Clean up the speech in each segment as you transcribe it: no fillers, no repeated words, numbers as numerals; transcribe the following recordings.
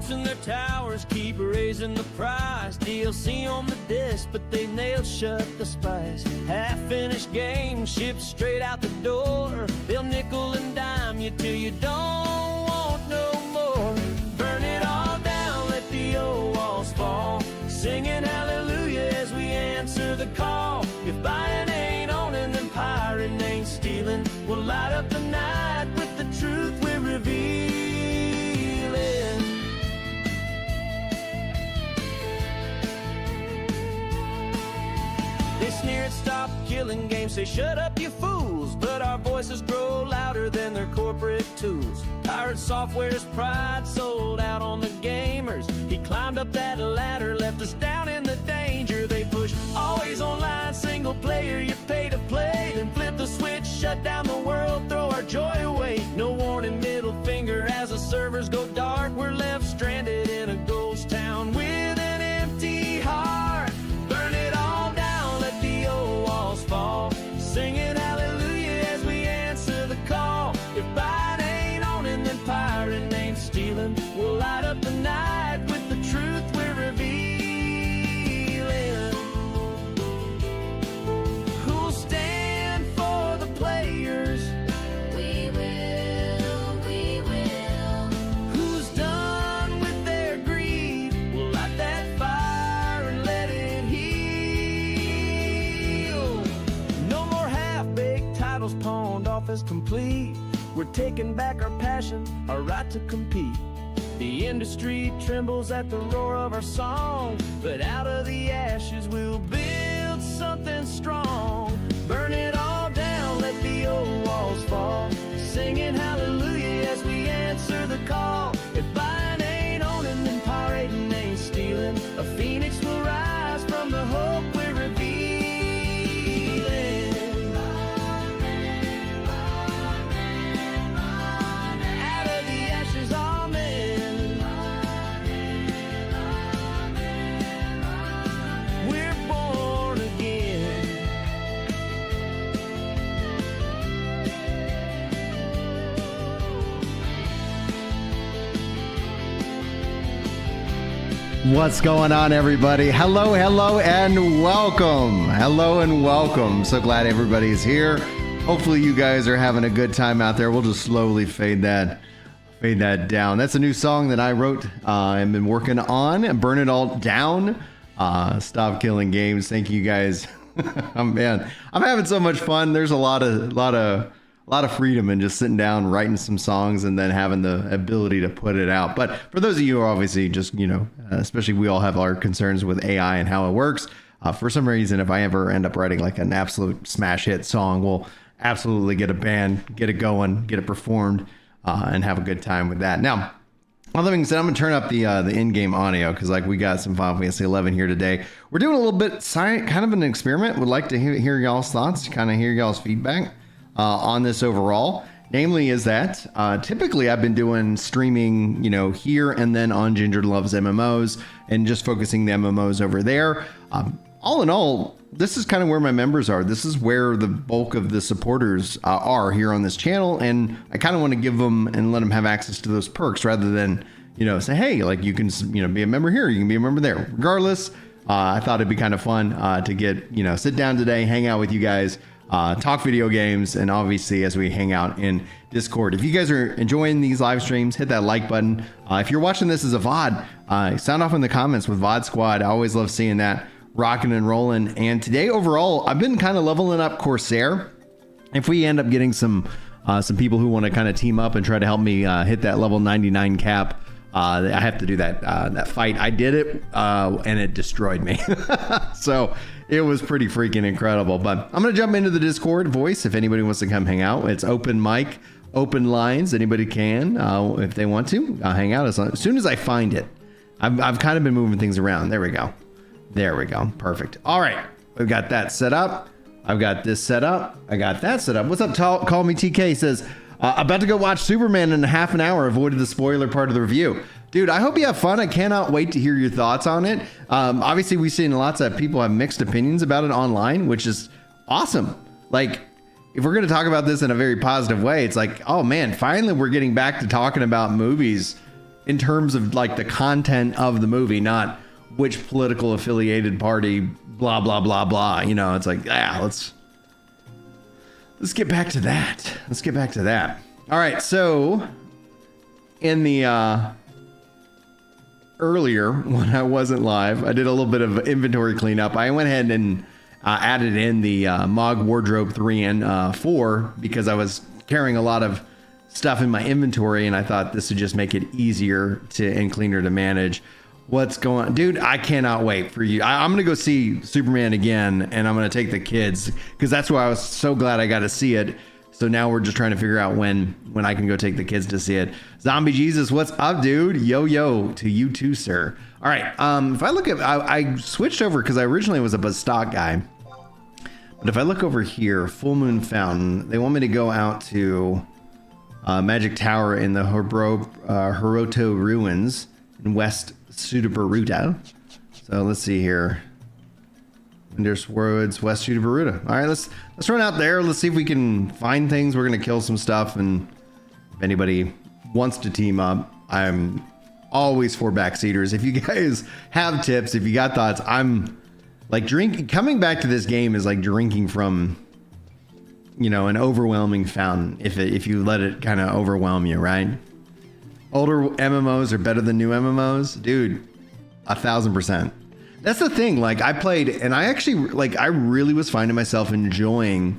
suits and their towers keep raising the price. DLC on the disc, but they nailed shut the spice. Half-finished game shipped straight out the door. They'll nickel and dime you till you don't want no more. Burn it all down, let the old walls fall. Singing hallelujah as we answer the call. If buying ain't owning, then pirating ain't stealing. We'll light up the night with the truth we're revealing. They sneer at stop killing games, say shut up you fools. But our voices grow louder than their corporate tools. Pirate Software's pride sold out on the gamers. He climbed up that ladder, left us down in the danger. They push always online, single player, you pay to play. Then flip the switch, shut down the world, throw our joy away. No warning, middle finger as the servers go dark. We're left stranded in a ghost town with an empty heart. Burn it all down, let the old walls fall. Singing hallelujah as we answer the call. If buying ain't owning, then pirating ain't stealing. We'll light up the night with the truth we're revealing. Who'll stand for the players? We will, we will. Who's done with their greed? We'll light that fire and let it heal. No more half-baked titles pawned off as complete. We're taking back our passion, our right to compete. The industry trembles at the roar of our song, but out of the ashes we'll build something strong. Burn it all down, let the old walls fall. Singing hallelujah as we answer the call. If buying ain't owning, then pirating ain't stealing. A phoenix will rise from the hope we're revealing. Out of the ashes, amen. We're born again. What's going on, everybody? Hello, hello, and welcome. Hello and welcome. So glad everybody's here. Hopefully you guys are having a good time out there. We'll just slowly fade that down. That's a new song that I wrote and been working on. And Burn It All Down. Stop killing games. Thank you guys. Oh, man, I'm having so much fun. There's a lot of freedom in just sitting down, writing some songs, and then having the ability to put it out. But for those of you who are obviously just, especially we all have our concerns with AI and how it works. For some reason, if I ever end up writing like an absolute smash hit song, we'll absolutely get a band, get it going, get it performed, and have a good time with that. Now, all that being said, I'm going to turn up the in-game audio because like we got some Final Fantasy 11 here today. We're doing a little bit kind of an experiment. Would like to hear y'all's thoughts, kind of hear y'all's feedback on this overall. Namely is that typically I've been doing streaming, here and then on Ginger Loves MMOs and just focusing the MMOs over there. All in all, this is kind of where my members are. This is where the bulk of the supporters are here on this channel. And I kind of want to give them and let them have access to those perks rather than, say, hey, like you can, be a member here, you can be a member there. Regardless, I thought it'd be kind of fun to get, sit down today, hang out with you guys, talk video games, and obviously as we hang out in Discord. If you guys are enjoying these live streams, hit that like button. If you're watching this as a VOD, sound off in the comments with VOD Squad. I always love seeing that. Rocking and rolling. And today overall, I've been kind of leveling up Corsair. If we end up getting some people who want to kind of team up and try to help me hit that level 99 cap, I have to do that fight. I did it and it destroyed me. So it was pretty freaking incredible. But I'm going to jump into the Discord voice if anybody wants to come hang out. It's open mic, open lines. Anybody can, if they want to, hang out as soon as I find it. I've kind of been moving things around. There we go. There we go. Perfect. All right. We've got that set up. I've got this set up. I got that set up. What's up? Call me TK says, about to go watch Superman in half an hour. Avoided the spoiler part of the review. Dude, I hope you have fun. I cannot wait to hear your thoughts on it. Obviously, we've seen lots of people have mixed opinions about it online, which is awesome. Like, if we're going to talk about this in a very positive way, it's like, oh man, finally we're getting back to talking about movies in terms of like the content of the movie, not which political affiliated party, blah, blah, blah, blah. You know, it's like, let's get back to that. Let's get back to that. All right. So in the, earlier when I wasn't live, I did a little bit of inventory cleanup. I went ahead and added in the Mog Wardrobe 3 and 4 because I was carrying a lot of stuff in my inventory, and I thought this would just make it easier and cleaner to manage. What's going on? Dude, I cannot wait for you. I'm going to go see Superman again, and I'm going to take the kids because that's why I was so glad I got to see it. So now we're just trying to figure out when I can go take the kids to see it. Zombie Jesus, what's up, dude? Yo to you too, sir. All right. If I look at, I switched over because I originally was a Bastock guy. But if I look over here, Full Moon Fountain, they want me to go out to Magic Tower in the Hiroto Ruins in West Sudabaruta. So let's see here. There's Woods, West Sudabaruta. All right, let's run out there. Let's see if we can find things. We're gonna kill some stuff, and if anybody wants to team up, I'm always for backseaters. If you guys have tips, if you got thoughts, I'm like coming back to this game is like drinking from, you know, an overwhelming fountain. If you let it kind of overwhelm you, right? Older MMOs are better than new MMOs, dude. 1000%. That's the thing. Like I played, and I actually I really was finding myself enjoying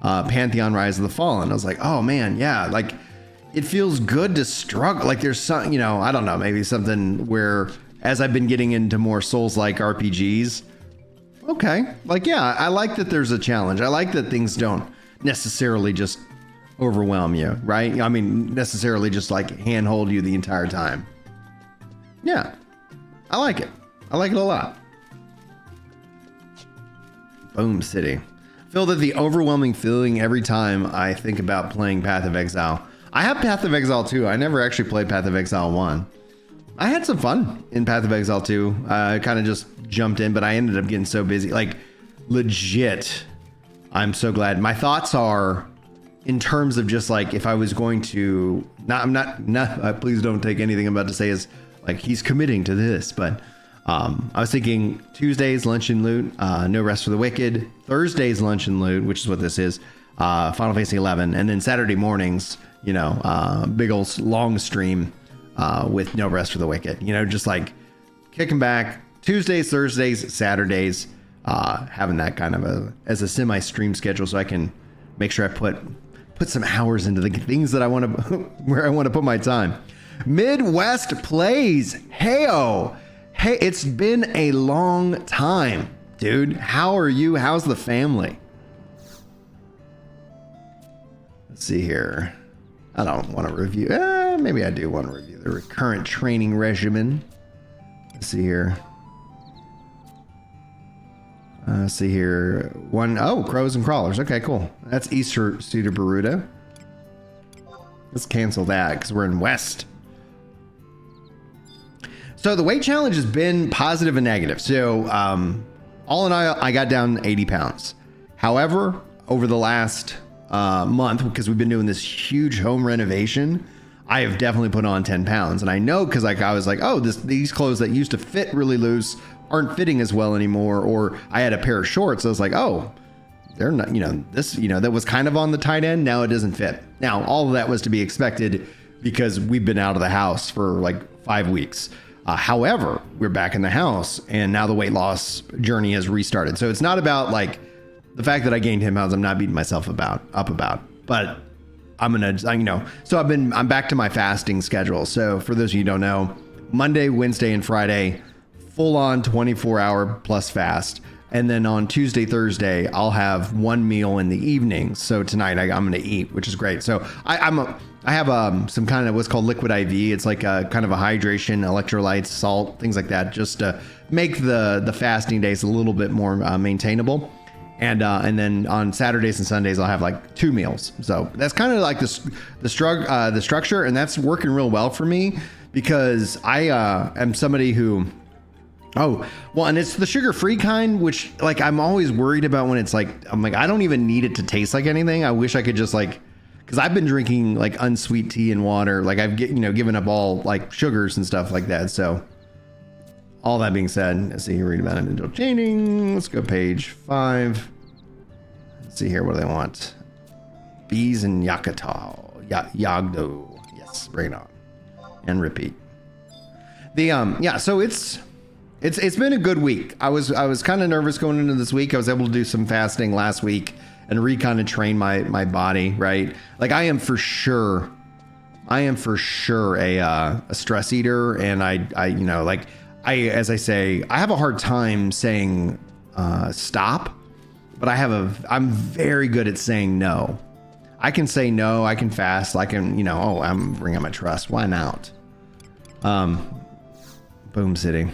Pantheon Rise of the Fallen. I was like, oh man, yeah, like it feels good to struggle. Like there's some, you know, I don't know, maybe something where as I've been getting into more Souls-like RPGs, okay, like yeah, I like that there's a challenge. I like that things don't necessarily just overwhelm you, right? I mean, necessarily just like handhold you the entire time. Yeah, I like it. I like it a lot. Boom City. I feel that the overwhelming feeling every time I think about playing Path of Exile. I have Path of Exile 2. I never actually played Path of Exile 1. I had some fun in Path of Exile 2. I kind of just jumped in, but I ended up getting so busy. Like, legit, I'm so glad. My thoughts are, in terms of just like, if I was going to... please don't take anything I'm about to say as, like, he's committing to this, but... I was thinking Tuesdays, Lunch and Loot, No Rest for the Wicked, Thursdays, Lunch and Loot, which is what this is, Final Fantasy 11, and then Saturday mornings, you know, big old long stream with No Rest for the Wicked, you know, just like kicking back Tuesdays, Thursdays, Saturdays, having that kind of as a semi-stream schedule so I can make sure I put some hours into the things that I want to, where I want to put my time. Midwest Plays, heyo. Hey, it's been a long time, dude. How are you? How's the family? Let's see here. I don't want to review. Maybe I do want to review the current training regimen. Let's see here. See here. Crows and Crawlers. Okay, cool. That's Easter Sudabaruta. Let's cancel that because we're in West. So the weight challenge has been positive and negative. So all in all, I got down 80 pounds. However, over the last month, because we've been doing this huge home renovation, I have definitely put on 10 pounds. And I know because I was like, oh, these clothes that used to fit really loose aren't fitting as well anymore. Or I had a pair of shorts. I was like, oh, they're not, that was kind of on the tight end. Now it doesn't fit. Now, all of that was to be expected because we've been out of the house for like 5 weeks. However, we're back in the house and now the weight loss journey has restarted. So it's not about like the fact that I gained 10 pounds. I'm not beating myself up about, but so I'm back to my fasting schedule. So for those of you who don't know, Monday, Wednesday, and Friday, full on 24-hour plus fast. And then on Tuesday, Thursday, I'll have one meal in the evening. So tonight I'm going to eat, which is great. So I have some kind of what's called liquid IV. It's like a kind of a hydration, electrolytes, salt, things like that, just to make the fasting days a little bit more maintainable. And then on Saturdays and Sundays, I'll have like 2 meals. So that's kind of like the structure, and that's working real well for me because I am somebody who. Oh, well, and it's the sugar-free kind, which like I'm always worried about when it's like, I'm like, I don't even need it to taste like anything. I wish I could just like because I've been drinking like unsweet tea and water. Like I've given up all like sugars and stuff like that. So all that being said, let's see here, read about individual chaining. Let's go page 5. Let's see here, what do they want? Bees and Yakata, Yagdo. Yes, bring it on. And repeat. Yeah, so it's been a good week. I was kind of nervous going into this week. I was able to do some fasting last week and kind of train my body, right? Like I am for sure a stress eater, and as I say, I have a hard time saying stop, but I'm very good at saying no. I can say no, I can fast, I can, I'm bringing my trust. Why not? Boom City.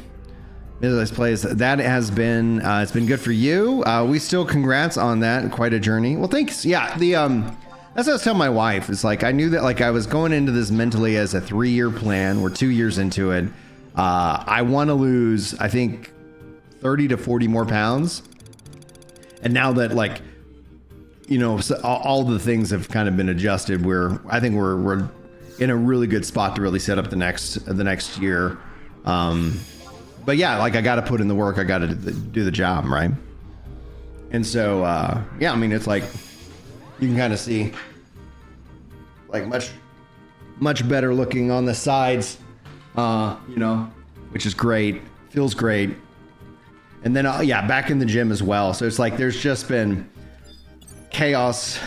Midwest Plays, that has been, it's been good for you. We still congrats on that. Quite a journey. Well, thanks. Yeah. That's what I was telling my wife. It's like, I knew that like I was going into this mentally as a 3-year plan. We're 2 years into it. I want to lose, I think 30 to 40 more pounds. And now that like, so all the things have kind of been adjusted, I think we're in a really good spot to really set up the next year. But yeah, like I got to put in the work. I got to do the job, right? And so, yeah, I mean, it's like you can kind of see like much better looking on the sides, which is great. Feels great. And then, yeah, back in the gym as well. So it's like there's just been chaos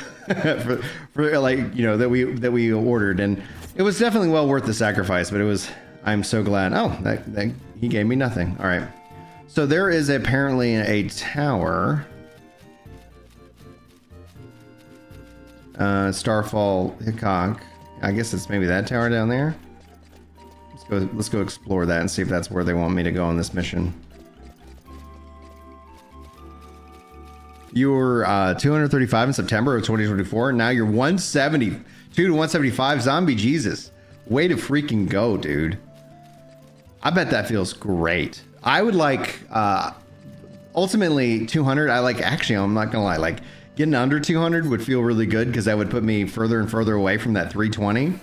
for like, that we ordered. And it was definitely well worth the sacrifice, but I'm so glad. Oh, that he gave me nothing. All right. So there is apparently a tower. Starfall Hickok. I guess it's maybe that tower down there. Let's go explore that and see if that's where they want me to go on this mission. You were 235 in September of 2024. Now you're 172 to 175. Zombie Jesus. Way to freaking go, dude. I bet that feels great. I would like, ultimately 200. Actually, I'm not gonna lie, like getting under 200 would feel really good because that would put me further and further away from that 320.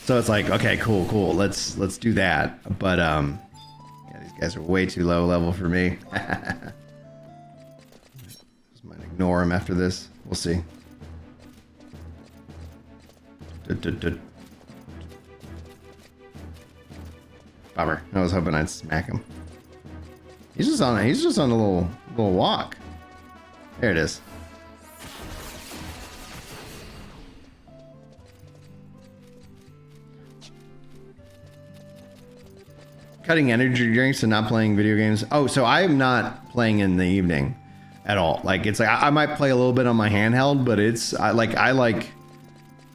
So it's like, okay, cool. Let's do that. But, yeah, these guys are way too low level for me. Just might ignore them after this. We'll see. Bummer. I was hoping I'd smack him. He's just on a little walk. There it is. Cutting energy drinks and not playing video games. Oh, so I am not playing in the evening at all. Like it's like I might play a little bit on my handheld, but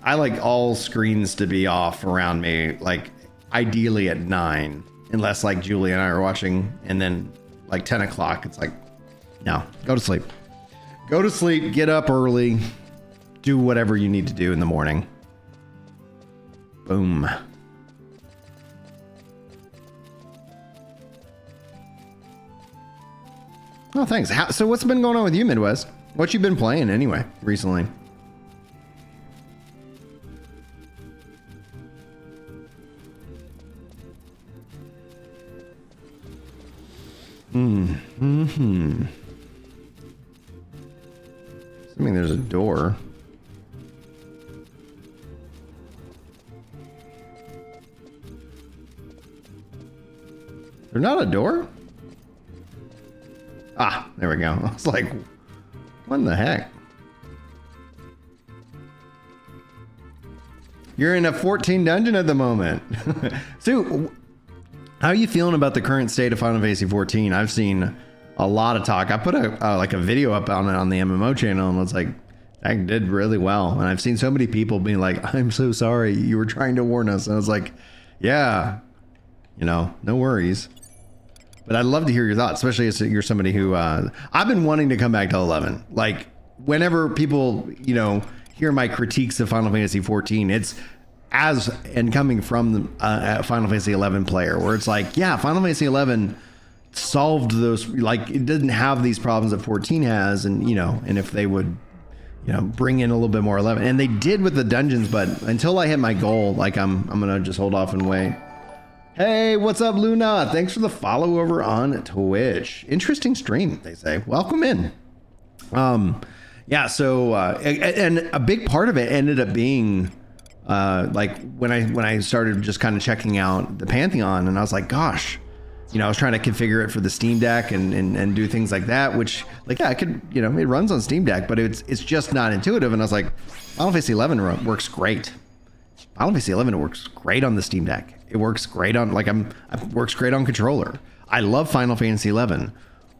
I like all screens to be off around me. Like ideally at 9, unless like Julie and I are watching, and then like 10 o'clock, it's like, no, go to sleep. Go to sleep, get up early, do whatever you need to do in the morning. Boom. Oh, thanks. So what's been going on with you, Midwest? What you been playing anyway, recently? Assuming there's a door. There's not a door? Ah, there we go. I was like, what in the heck? You're in a 14 dungeon at the moment. So, how are you feeling about the current state of Final Fantasy 14? I've seen a lot of talk. I put a video up on it on the MMO channel, and it's like, that did really well. And I've seen so many people being like, I'm so sorry, you were trying to warn us. And I was like, yeah, no worries. But I'd love to hear your thoughts, especially as you're somebody who, I've been wanting to come back to 11. Like, whenever people, hear my critiques of Final Fantasy 14, it's coming from a Final Fantasy 11 player, where it's like, yeah, Final Fantasy 11 solved those, like, it didn't have these problems that 14 has, and, and if they would, you know, bring in a little bit more 11. And they did with the dungeons, but until I hit my goal, like I'm gonna just hold off and wait. Hey, what's up, Luna? Thanks for the follow over on Twitch. Interesting stream, they say. Welcome in. Yeah, so and a big part of it ended up being like when I started just kind of checking out the Pantheon, and I was like, gosh, you know, I was trying to configure it for the Steam Deck and do things like that, which, like, yeah, I could, you know, it runs on Steam Deck, but it's just not intuitive. And I was like, Final Fantasy 11 works great. Final Fantasy 11 works great on the Steam Deck. It works great on, like, it works great on controller. I love Final Fantasy 11.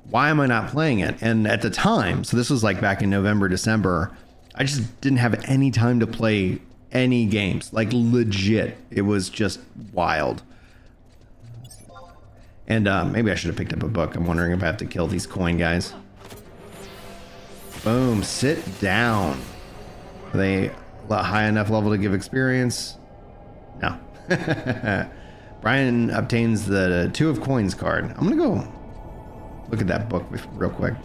Why am I not playing it? And at the time, so this was like back in November, December, I just didn't have any time to play any games. Like, legit, it was just wild. And maybe I should have picked up a book. I'm wondering if I have to kill these coin guys. Boom, sit down. Are they high enough level to give experience? No. Brian obtains the 2 of Coins card. I'm gonna go look at that book real quick.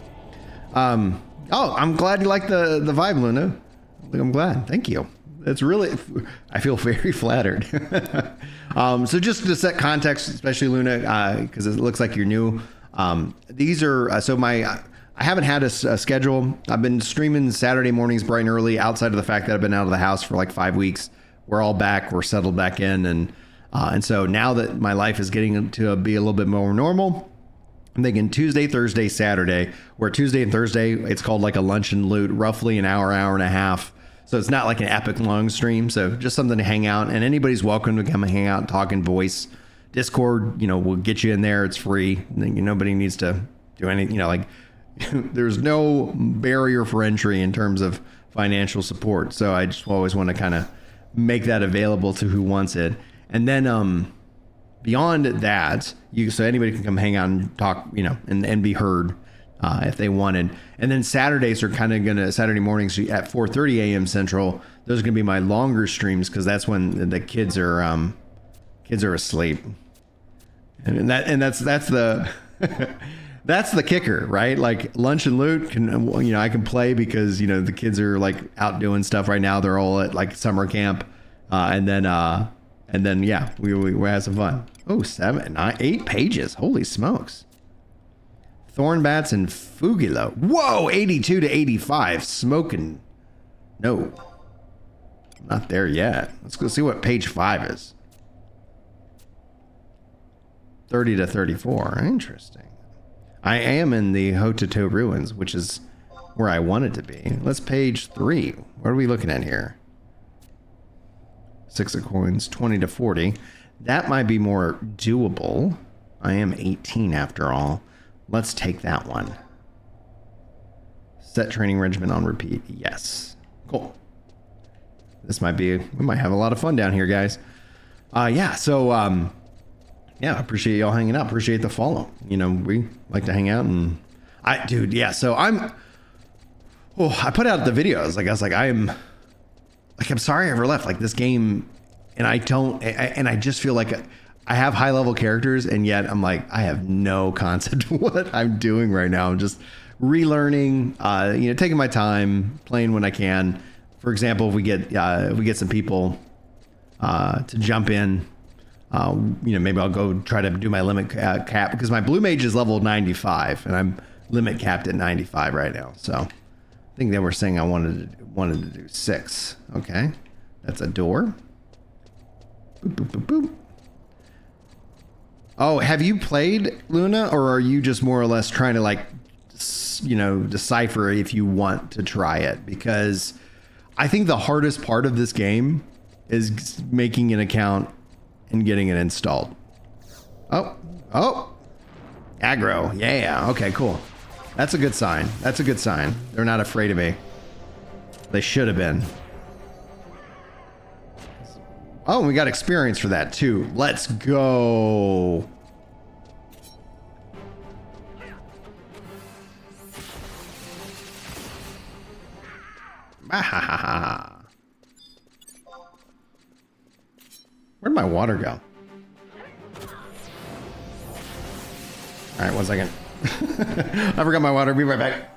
Oh, I'm glad you like the vibe, Luna. I'm glad. Thank you. It's really, I feel very flattered. So just to set context, especially Luna, because it looks like you're new. These are, I haven't had a schedule. I've been streaming Saturday mornings bright and early, outside of the fact that I've been out of the house for like 5 weeks. We're all back. We're settled back in. And so now that my life is getting to be a little bit more normal, I'm thinking Tuesday, Thursday, Saturday, where Tuesday and Thursday, it's called like a lunch and loot, roughly an hour, hour and a half. So it's not like an epic long stream. So just something to hang out, and anybody's welcome to come and hang out and talk in voice. Discord, you know, will get you in there. It's free. Nobody needs to do anything, you know, like there's no barrier for entry in terms of financial support. So I just always want to kind of make that available to who wants it. And then, beyond that, so anybody can come hang out and talk, you know, and be heard if they wanted. And then Saturdays are kind of Saturday mornings at 4:30 a.m. Central. Those are gonna be my longer streams because that's when the kids are asleep. And that's the that's the kicker, right? Like lunch and loot I can play because, you know, the kids are like out doing stuff right now. They're all at like summer camp, and then yeah, we have some fun. Oh, 7, 9, 8 pages. Holy smokes. Thornbats and Fugilo. Whoa, 82 to 85. Smoking. No. Not there yet. Let's go see what page 5 is. 30 to 34. Interesting. I am in the Hototo ruins, which is where I wanted to be. Let's page 3. What are we looking at here? 6 of Coins, 20 to 40. That might be more doable. I am 18 after all. Let's take that one. Set training regimen on repeat. Yes. Cool. This might be, we might have a lot of fun down here, guys. Yeah, so, yeah, appreciate y'all hanging out. Appreciate the follow. You know, we like to hang out, and dude, yeah, so I put out the videos. Like, I was like, I'm sorry I ever left. Like, this game, and I just feel like I have high level characters, and yet I'm like, I have no concept of what I'm doing right now. I'm just relearning, taking my time, playing when I can. For example, if we get some people to jump in, maybe I'll go try to do my limit cap, because my blue mage is level 95 and I'm limit capped at 95 right now. So I think they were saying I wanted to do 6. Okay, that's a door. Boop, boop, boop, boop. Oh, have you played, Luna, or are you just more or less trying to, like, decipher if you want to try it? Because I think the hardest part of this game is making an account and getting it installed. Oh, aggro. Yeah. Okay, cool. That's a good sign. They're not afraid of me. They should have been. Oh, and we got experience for that too. Let's go. Where'd my water go? All right, 1 second. I forgot my water. Be right back.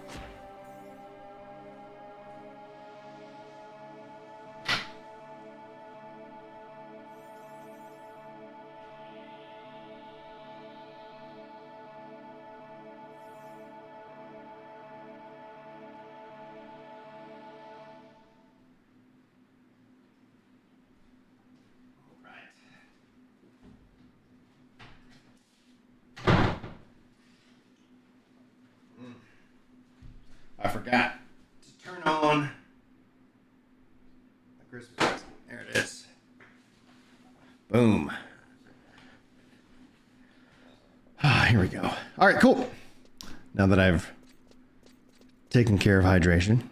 I forgot to turn on the Christmas present. There it is. Boom. Here we go. All right, cool. Now that I've taken care of hydration.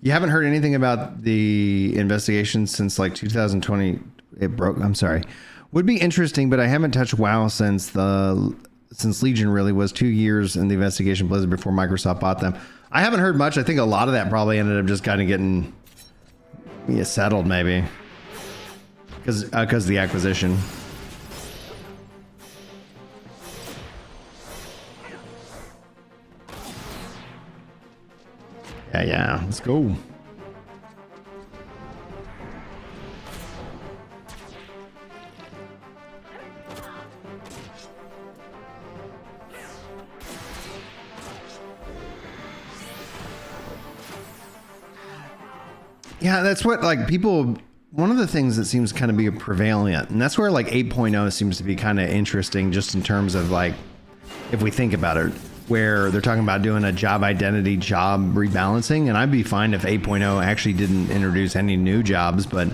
You haven't heard anything about the investigation since like 2020. It broke. I'm sorry. Would be interesting, but I haven't touched WoW since Legion really was 2 years in the investigation Blizzard before Microsoft bought them. I haven't heard much. I think a lot of that probably ended up just kind of getting settled maybe because of the acquisition. Yeah, let's go. Yeah, that's what like people, one of the things that seems kind of be prevalent, and that's where like 8.0 seems to be kind of interesting just in terms of like, if we think about it, where they're talking about doing a job identity, job rebalancing. And I'd be fine if 8.0 actually didn't introduce any new jobs, but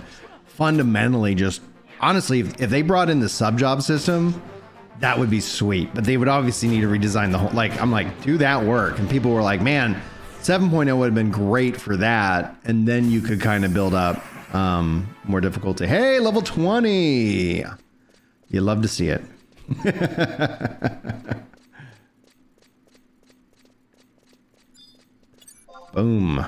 fundamentally just, honestly, if they brought in the sub job system, that would be sweet. But they would obviously need to redesign the whole, like, I'm like, do that work. And people were like, man, 7.0 would have been great for that. And then you could kind of build up more difficulty. Hey, level 20. You love to see it. Boom.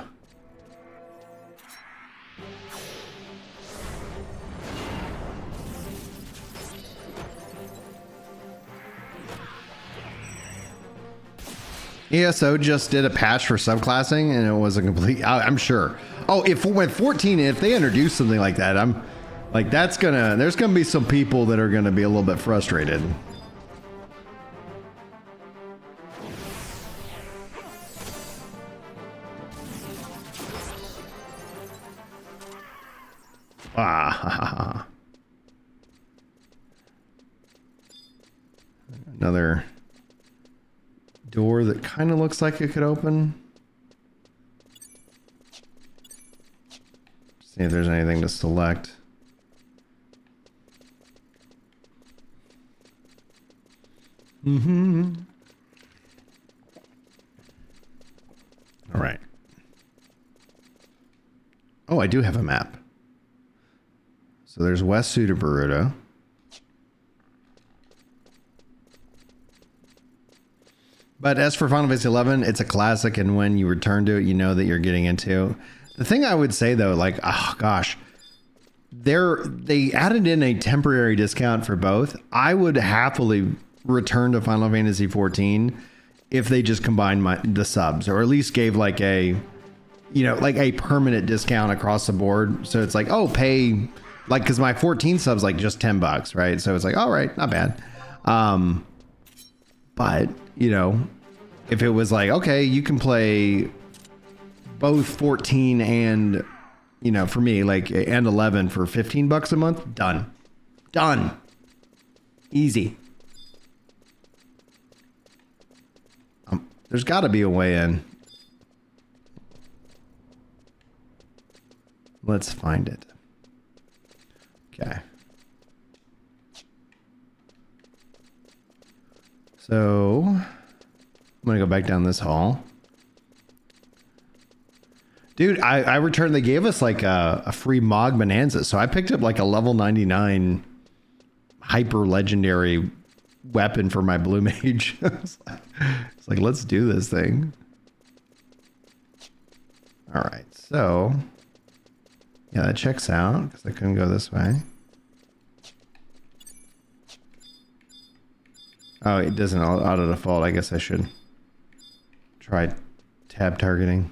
ESO just did a patch for subclassing and it was a complete, I'm sure. Oh, if when 14, if they introduce something like that, I'm like, there's gonna be some people that are gonna be a little bit frustrated. Another door that kind of looks like it could open. See if there's anything to select. All right. Oh, I do have a map. So there's West Sudowoodo. But as for Final Fantasy 11, it's a classic, and when you return to it, you know that you're getting into. The thing I would say though, like, oh gosh, they added in a temporary discount for both. I would happily return to Final Fantasy 14 if they just combined the subs, or at least gave like a, like a permanent discount across the board. So it's like, oh, pay. Like, because my 14 subs like just $10, right? So it's like, all right, not bad. But if it was like, okay, you can play both 14 and for me, like, and 11 for $15 a month, done, easy. There's got to be a way in. Let's find it. Okay. So I'm gonna go back down this hall. Dude, I returned, they gave us like a free Mog Bonanza. So I picked up like a level 99 hyper legendary weapon for my blue mage. It's like, let's do this thing. All right, so yeah, that checks out because I couldn't go this way. Oh, it doesn't auto default. I guess I should try tab targeting.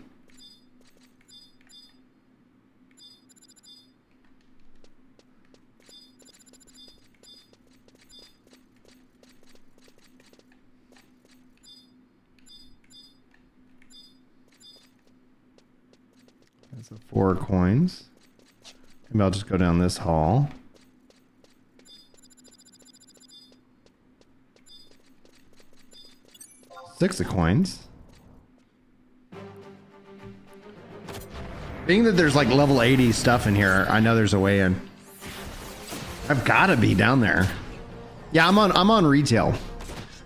That's 4 coins. Maybe I'll just go down this hall. $6 of coins. Being that there's like level 80 stuff in here, I know there's a way in. I've got to be down there. Yeah, I'm on retail.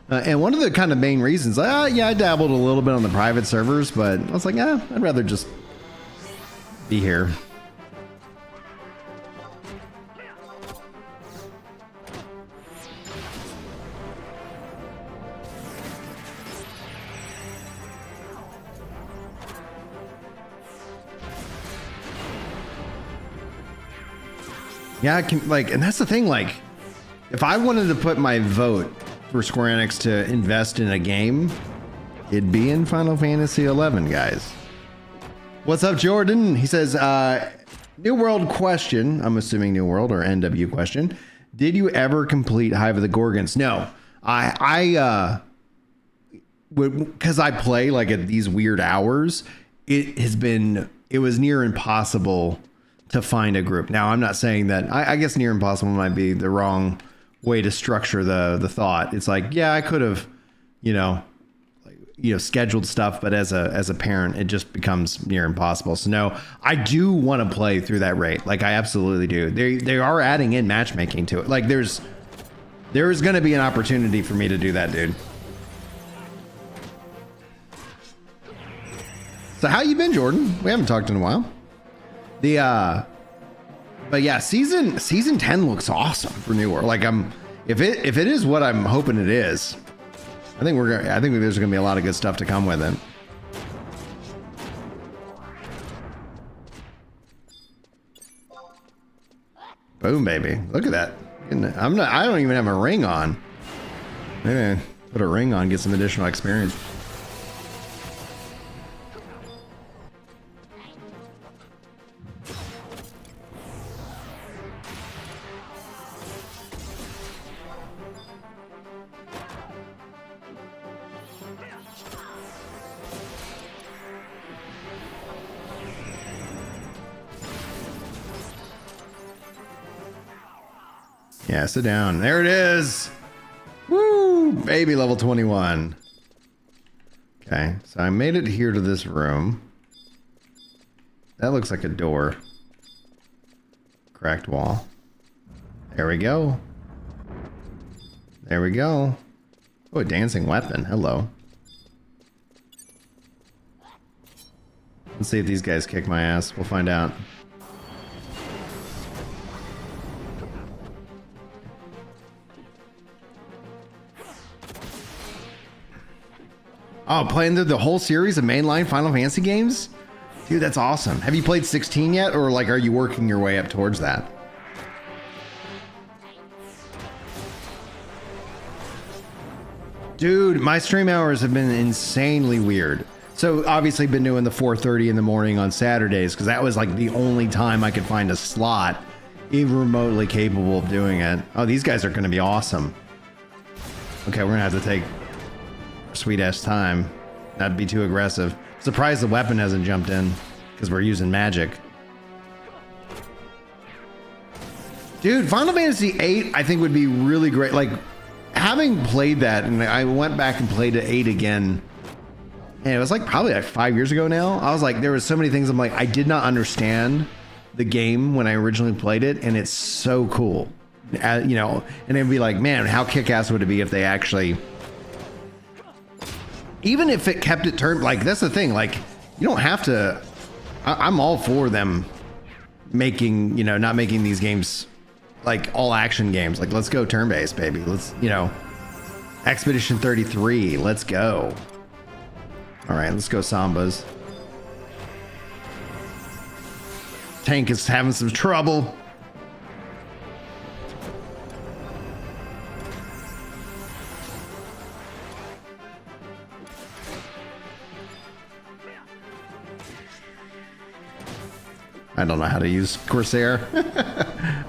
And one of the kind of main reasons, yeah, I dabbled a little bit on the private servers, but I was like, I'd rather just be here. Yeah, and that's the thing, like, if I wanted to put my vote for Square Enix to invest in a game, it'd be in Final Fantasy XI, guys. What's up, Jordan? He says, New World question, I'm assuming New World or NW question. Did you ever complete Hive of the Gorgons? No, because I play like at these weird hours, it was near impossible to find a group. Now, I'm not saying that, I guess near impossible might be the wrong way to structure the thought. It's like, yeah, I could have, scheduled stuff, but as a parent, it just becomes near impossible. So no, I do want to play through that rate. Like I absolutely do. They are adding in matchmaking to it. Like there's going to be an opportunity for me to do that, dude. So how you been, Jordan? We haven't talked in a while. But yeah, season 10 looks awesome for New World. Like if it is what I'm hoping it is, I think there's gonna be a lot of good stuff to come with it. Boom, baby! Look at that. I don't even have a ring on. Maybe put a ring on, get some additional experience. Yeah, sit down. There it is. Woo! Baby level 21. Okay, so I made it here to this room. That looks like a door. Cracked wall. There we go. There we go. Oh, a dancing weapon. Hello. Let's see if these guys kick my ass. We'll find out. Oh, playing the whole series of mainline Final Fantasy games? Dude, that's awesome. Have you played 16 yet? Or like, are you working your way up towards that? Dude, my stream hours have been insanely weird. So obviously been doing the 4:30 in the morning on Saturdays because that was like the only time I could find a slot even remotely capable of doing it. Oh, these guys are going to be awesome. Okay, we're going to have to take sweet ass time. That'd be too aggressive. Surprised the weapon hasn't jumped in because we're using magic. Dude, Final Fantasy VIII I think would be really great. Like having played that, and I went back and played it 8 again, and it was like probably like 5 years ago now. I was like, there was so many things I'm like, I did not understand the game when I originally played it, and it's so cool. And it'd be like, man, how kick-ass would it be if they actually, even if it kept it turned, like that's the thing, like you don't have to, I'm all for them making, not making these games like all action games. Like let's go turn-based, baby. Let's, Expedition 33, let's go. All right, let's go Sambas. Tank is having some trouble. I don't know how to use Corsair.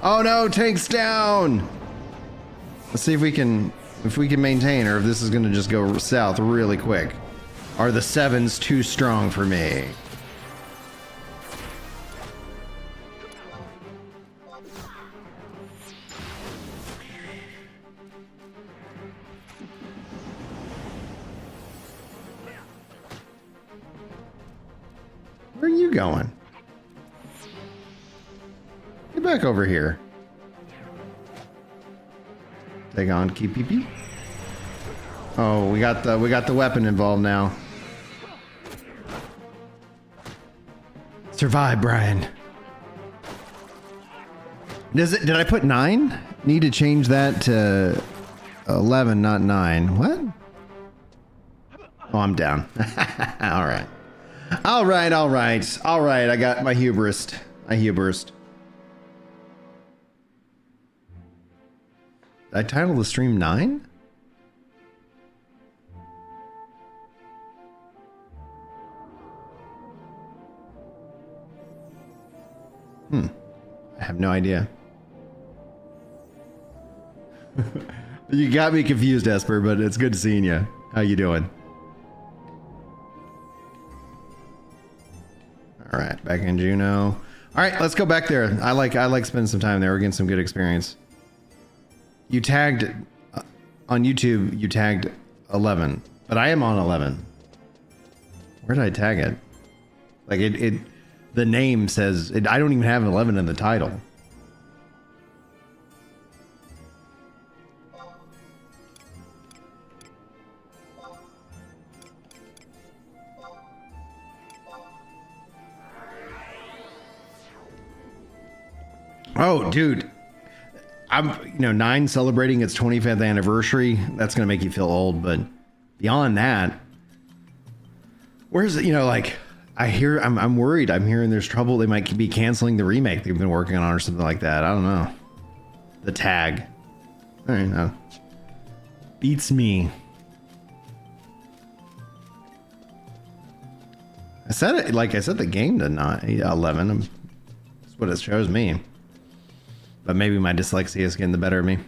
Oh no, Tank's down. Let's see if we can maintain, or if this is going to just go south really quick. Are the 7s too strong for me? Where are you going? back over here. Take on keep PP. Oh, we got the weapon involved now. Survive, Brian. Did I put 9? Need to change that to 11, not 9. What? Oh, I'm down. All right. All right. I got my hubris. Did I title the stream 9? I have no idea. You got me confused, Esper, but it's good seeing you. How you doing? All right, back in Juno. All right, let's go back there. I like spending some time there. We're getting some good experience. You tagged on YouTube. You tagged 11, but I am on 11. Where did I tag it? Like it the name says it, I don't even have 11 in the title. Oh, dude. I'm, 9 celebrating its 25th anniversary. That's going to make you feel old, but beyond that, where's it, like I'm worried. I'm hearing there's trouble. They might be canceling the remake they've been working on or something like that. I don't know. The tag. I don't know. Beats me. I said it, like I said, the game did not 11. That's what it shows me. But maybe my dyslexia is getting the better of me.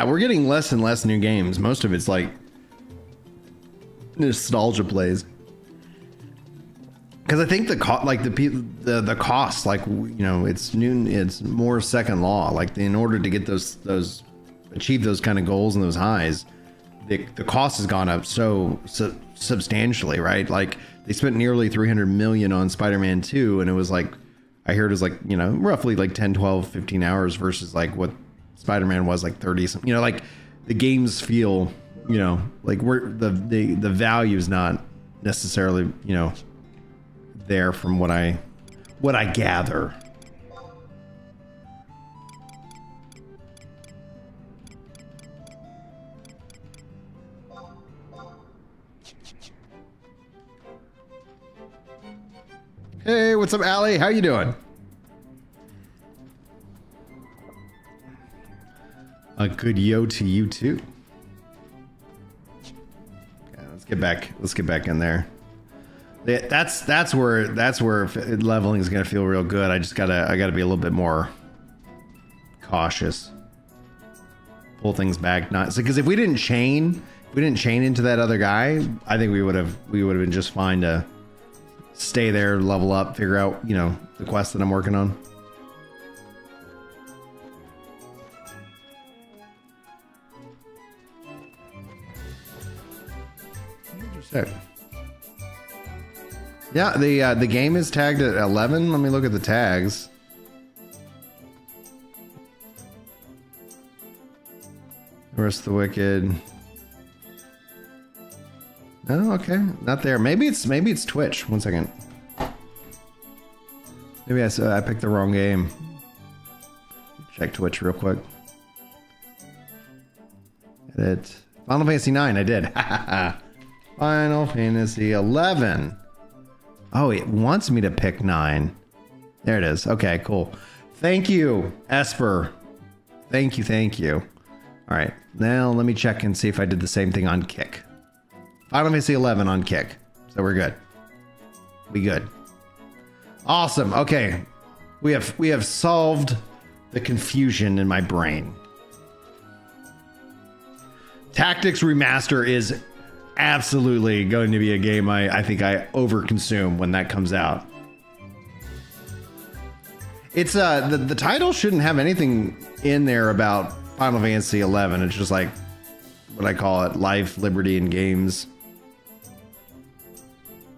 We're getting less and less new games. Most of it's like nostalgia plays. Because I think the cost, like it's new, it's more second law. Like in order to get those achieve those kind of goals and those highs, the cost has gone up so substantially, right? Like they spent nearly 300 million on Spider-Man 2, and it was like, I heard it was like, roughly like 10, 12, 15 hours versus like what Spider-Man was like 30 something. Like the games feel, like the value is not necessarily, there from what I gather. Hey, what's up, Allie? How you doing? A good yo to you too. Okay, let's get back in there. That's where leveling is gonna feel real good. I gotta be a little bit more cautious. Pull things back, not because if we didn't chain into that other guy, I think we would have been just fine to stay there, level up, figure out the quest that I'm working on. Yeah, the game is tagged at 11. Let me look at the tags. Where's the Wicked? Oh, okay, not there. Maybe it's Twitch. One second. Maybe I picked the wrong game. Check Twitch real quick. Edit. Final Fantasy 9. I did. Final Fantasy 11. Oh, it wants me to pick 9. There it is. Okay, cool. Thank you, Esper. Thank you. All right, now let me check and see if I did the same thing on Kick. Final Fantasy 11 on Kick. So we're good. We good. Awesome. Okay, we have solved the confusion in my brain. Tactics Remaster is absolutely going to be a game I think I overconsume when that comes out. It's the title shouldn't have anything in there about Final Fantasy 11. It's just like what I call it, life, liberty, and games.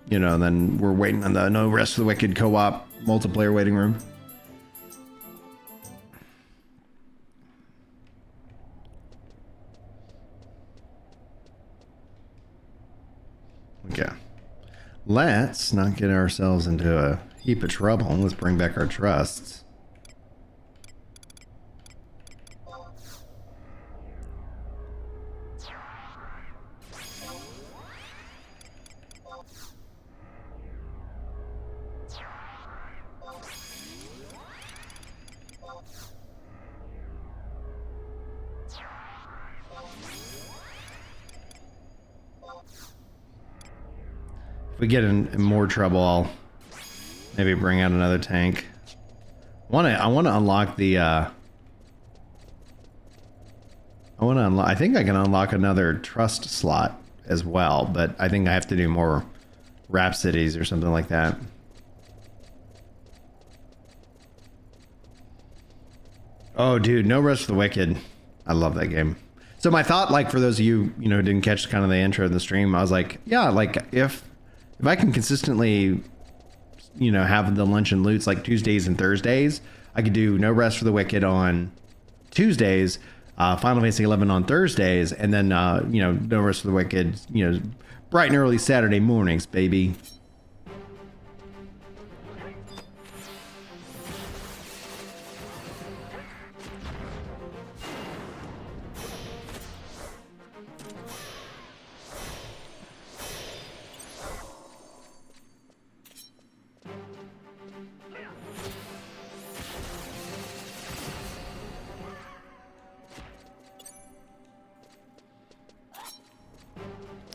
You know, and then we're waiting on the No Rest for the Wicked co-op multiplayer waiting room. Okay. Let's not get ourselves into a heap of trouble. Let's bring back our trusts. If we get in more trouble, I'll maybe bring out another tank. I want to unlock the I think I can unlock another trust slot as well, but I think I have to do more Rhapsodies or something like that. Oh, dude, No Rest for the Wicked. I love that game. So my thought, like, for those of you, you know, who didn't catch kind of the intro of the stream, I was like, yeah, like, if I can consistently, you know, have the lunch and loots like Tuesdays and Thursdays, I could do No Rest for the Wicked on Tuesdays, Final Fantasy 11 on Thursdays, and then, you know, No Rest for the Wicked, you know, bright and early Saturday mornings, baby.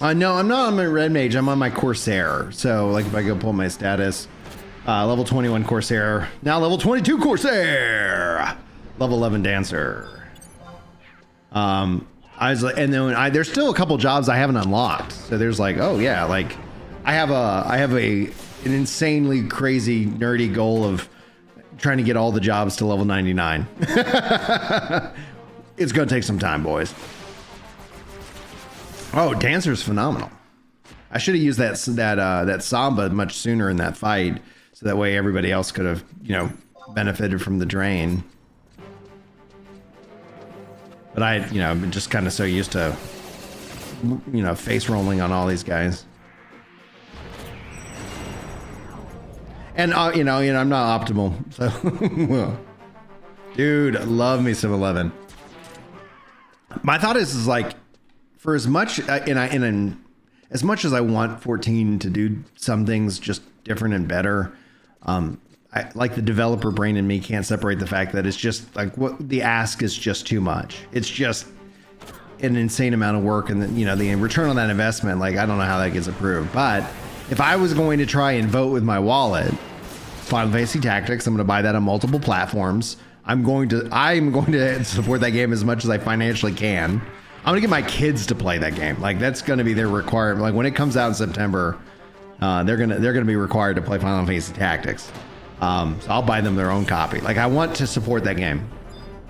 No, I'm not on my Red Mage. I'm on my Corsair. So, like, if I go pull my status, level 21 Corsair, now level 22 Corsair, level 11 Dancer. I was like, and then there's still a couple jobs I haven't unlocked. So there's like, oh yeah, like I have an insanely crazy nerdy goal of trying to get all the jobs to level 99. It's gonna take some time, boys. Oh, Dancer's phenomenal. I should have used that Samba much sooner in that fight, so that way everybody else could have, you know, benefited from the drain. But I, you know, I'm just kind of so used to, you know, face rolling on all these guys. And you know, I'm not optimal, so dude, love me some 11. My thought is like, for as much as much as I want 14 to do some things just different and better, I like the developer brain in me can't separate the fact that it's just like what the ask is just too much. It's just an insane amount of work, and you know, the return on that investment, like I don't know how that gets approved. But if I was going to try and vote with my wallet, Final Fantasy Tactics, I'm going to buy that on multiple platforms. I'm going to support that game as much as I financially can. I'm gonna get my kids to play that game. Like that's gonna be their requirement. Like when it comes out in September, they're gonna be required to play Final Fantasy Tactics. So I'll buy them their own copy. Like I want to support that game.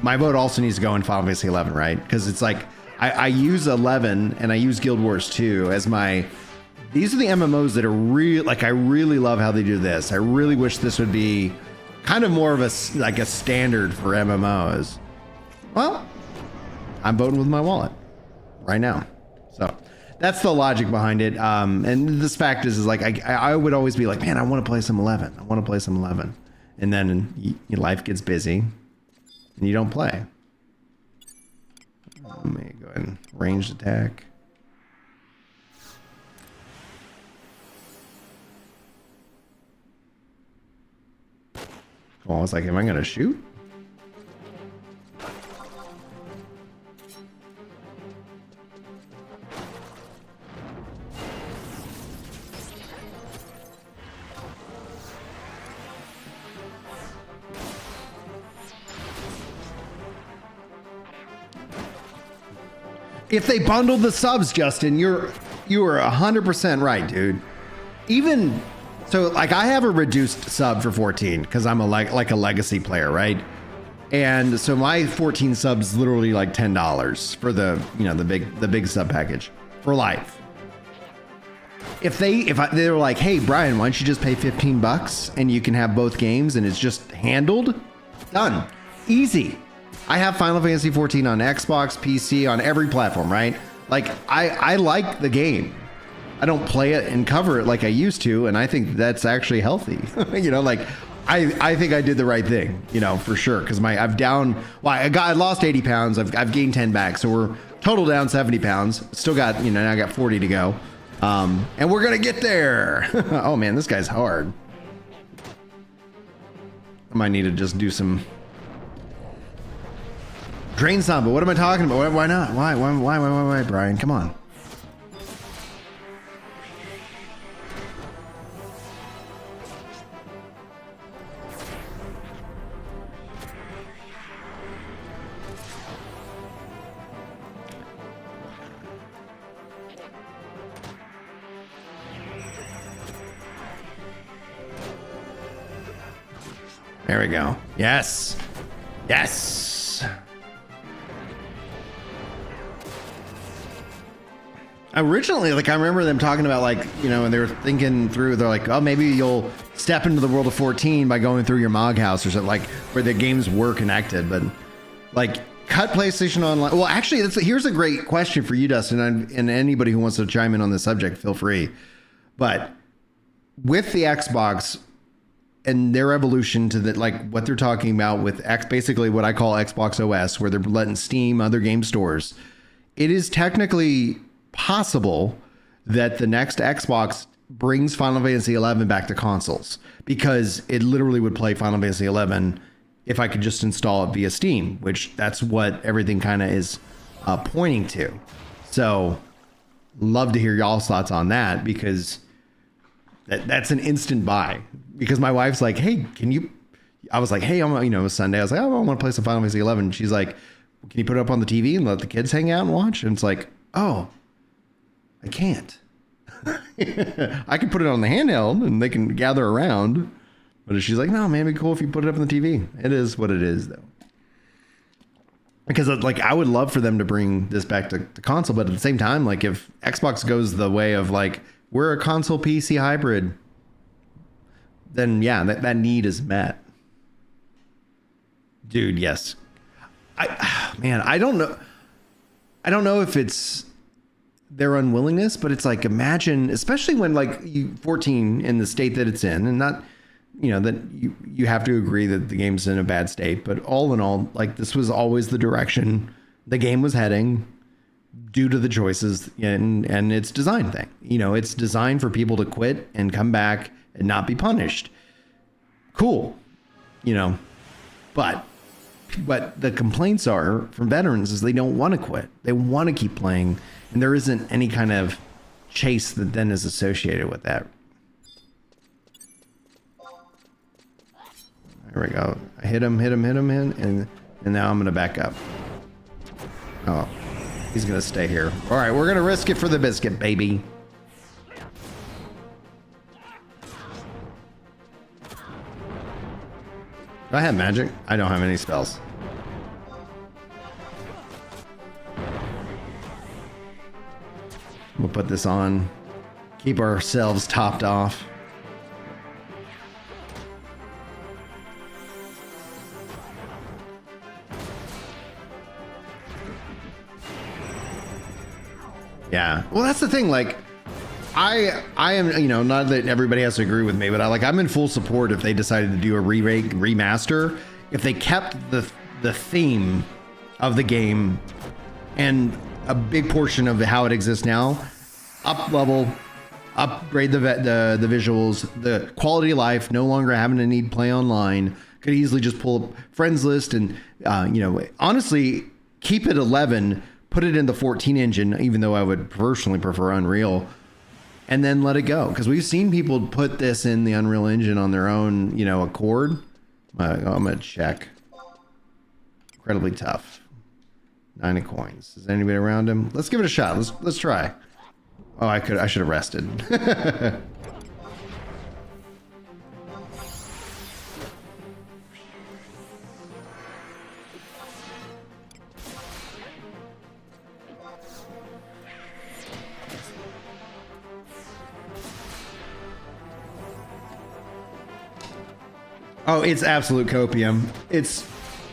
My vote also needs to go in Final Fantasy 11, right? Because it's like I use 11 and I use Guild Wars 2 as my. These are the MMOs that are real. Like I really love how they do this. I really wish this would be kind of more of a like a standard for MMOs. Well, I'm voting with my wallet right now. So that's the logic behind it. And this fact is like, I would always be like, man, I want to play some 11. I want to play some 11. And then your life gets busy and you don't play. Let me go ahead and ranged attack. Oh, I was like, am I going to shoot? If they bundle the subs, Justin, you are 100% right, dude. Even So like I have a reduced sub for 14 because I'm like a legacy player, right? And so my 14 subs literally like $10 for the the big sub package for life. If they were like, hey Brian, why don't you just pay $15 and you can have both games and it's just handled, done, easy. I have Final Fantasy 14 on Xbox, PC, on every platform, right? Like I like the game. I don't play it and cover it like I used to, and I think that's actually healthy. Like I think I did the right thing, for sure. Because I lost 80 pounds. I've gained 10 back, so we're total down 70 pounds. Still got, now I got 40 to go. And we're gonna get there. Oh man, this guy's hard. I might need to just do some drain samba. What am I talking about? Why not? Why, Brian? Come on. There we go. Yes. Yes. Originally, like I remember them talking about and they were thinking through, they're like, oh, maybe you'll step into the world of 14 by going through your Mog house or something, like where the games were connected. But like cut PlayStation Online. Well, actually, here's a great question for you, Dustin, and anybody who wants to chime in on this subject, feel free. But with the Xbox and their evolution to what they're talking about with basically what I call Xbox OS, where they're letting Steam, other game stores, it is technically possible that the next Xbox brings Final Fantasy 11 back to consoles, because it literally would play Final Fantasy 11 if I could just install it via Steam, which that's what everything kind of is pointing to. So love to hear y'all's thoughts on that, because that's an instant buy. Because my wife's like, hey, I was like, hey, I'm, it was Sunday. I was like, oh, I want to play some Final Fantasy 11. She's like, can you put it up on the TV and let the kids hang out and watch? And it's like, oh, I can't. I can put it on the handheld and they can gather around. But she's like, no, man, it'd be cool if you put it up on the TV. It is what it is, though. Because I would love for them to bring this back to console. But at the same time, if Xbox goes the way of we're a console PC hybrid, then yeah, that need is met. Dude, yes. I don't know if it's their unwillingness, but it's imagine, especially when 14 in the state that it's in, and not, that you have to agree that the game's in a bad state, but all in all, this was always the direction the game was heading due to the choices and its design thing. It's designed for people to quit and come back and not be punished. Cool. But what the complaints are from veterans is they don't want to quit. They want to keep playing, and there isn't any kind of chase that then is associated with that. There we go. I hit him, and now I'm going to back up. Oh, he's going to stay here. All right, we're going to risk it for the biscuit, baby. Do I have magic? I don't have any spells. We'll put this on. Keep ourselves topped off. Yeah. Well, that's the thing. I am, not that everybody has to agree with me, but I'm in full support if they decided to do a remaster. If they kept the theme of the game and a big portion of how it exists now, up level, upgrade the visuals, the quality of life, no longer having to need play online, could easily just pull up friends list and, honestly, keep it 11, put it in the 14 engine, even though I would personally prefer Unreal, and then let it go. Because we've seen people put this in the Unreal Engine on their own, accord. I'm going to check. Incredibly tough. 9 coins. Is anybody around him? Let's give it a shot. Let's try. Oh, I should have rested. Oh, it's absolute copium. It's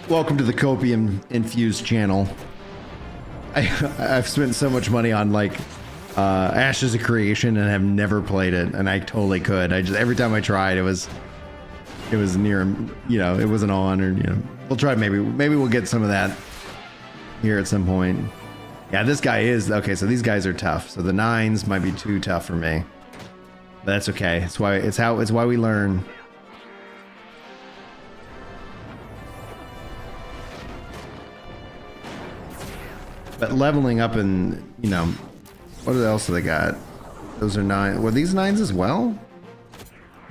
welcome to the copium infused channel. I've spent so much money on like Ashes of Creation and have never played it, and I totally could. I just every time I tried, it was near, you know, it wasn't on, or you know, we'll try. Maybe we'll get some of that here at some point. Yeah, this guy is okay. So these guys are tough. So the 9s might be too tough for me, but that's okay. It's why we learn. But leveling up, and you know, what else do they got? Those are 9. Were these 9s as well?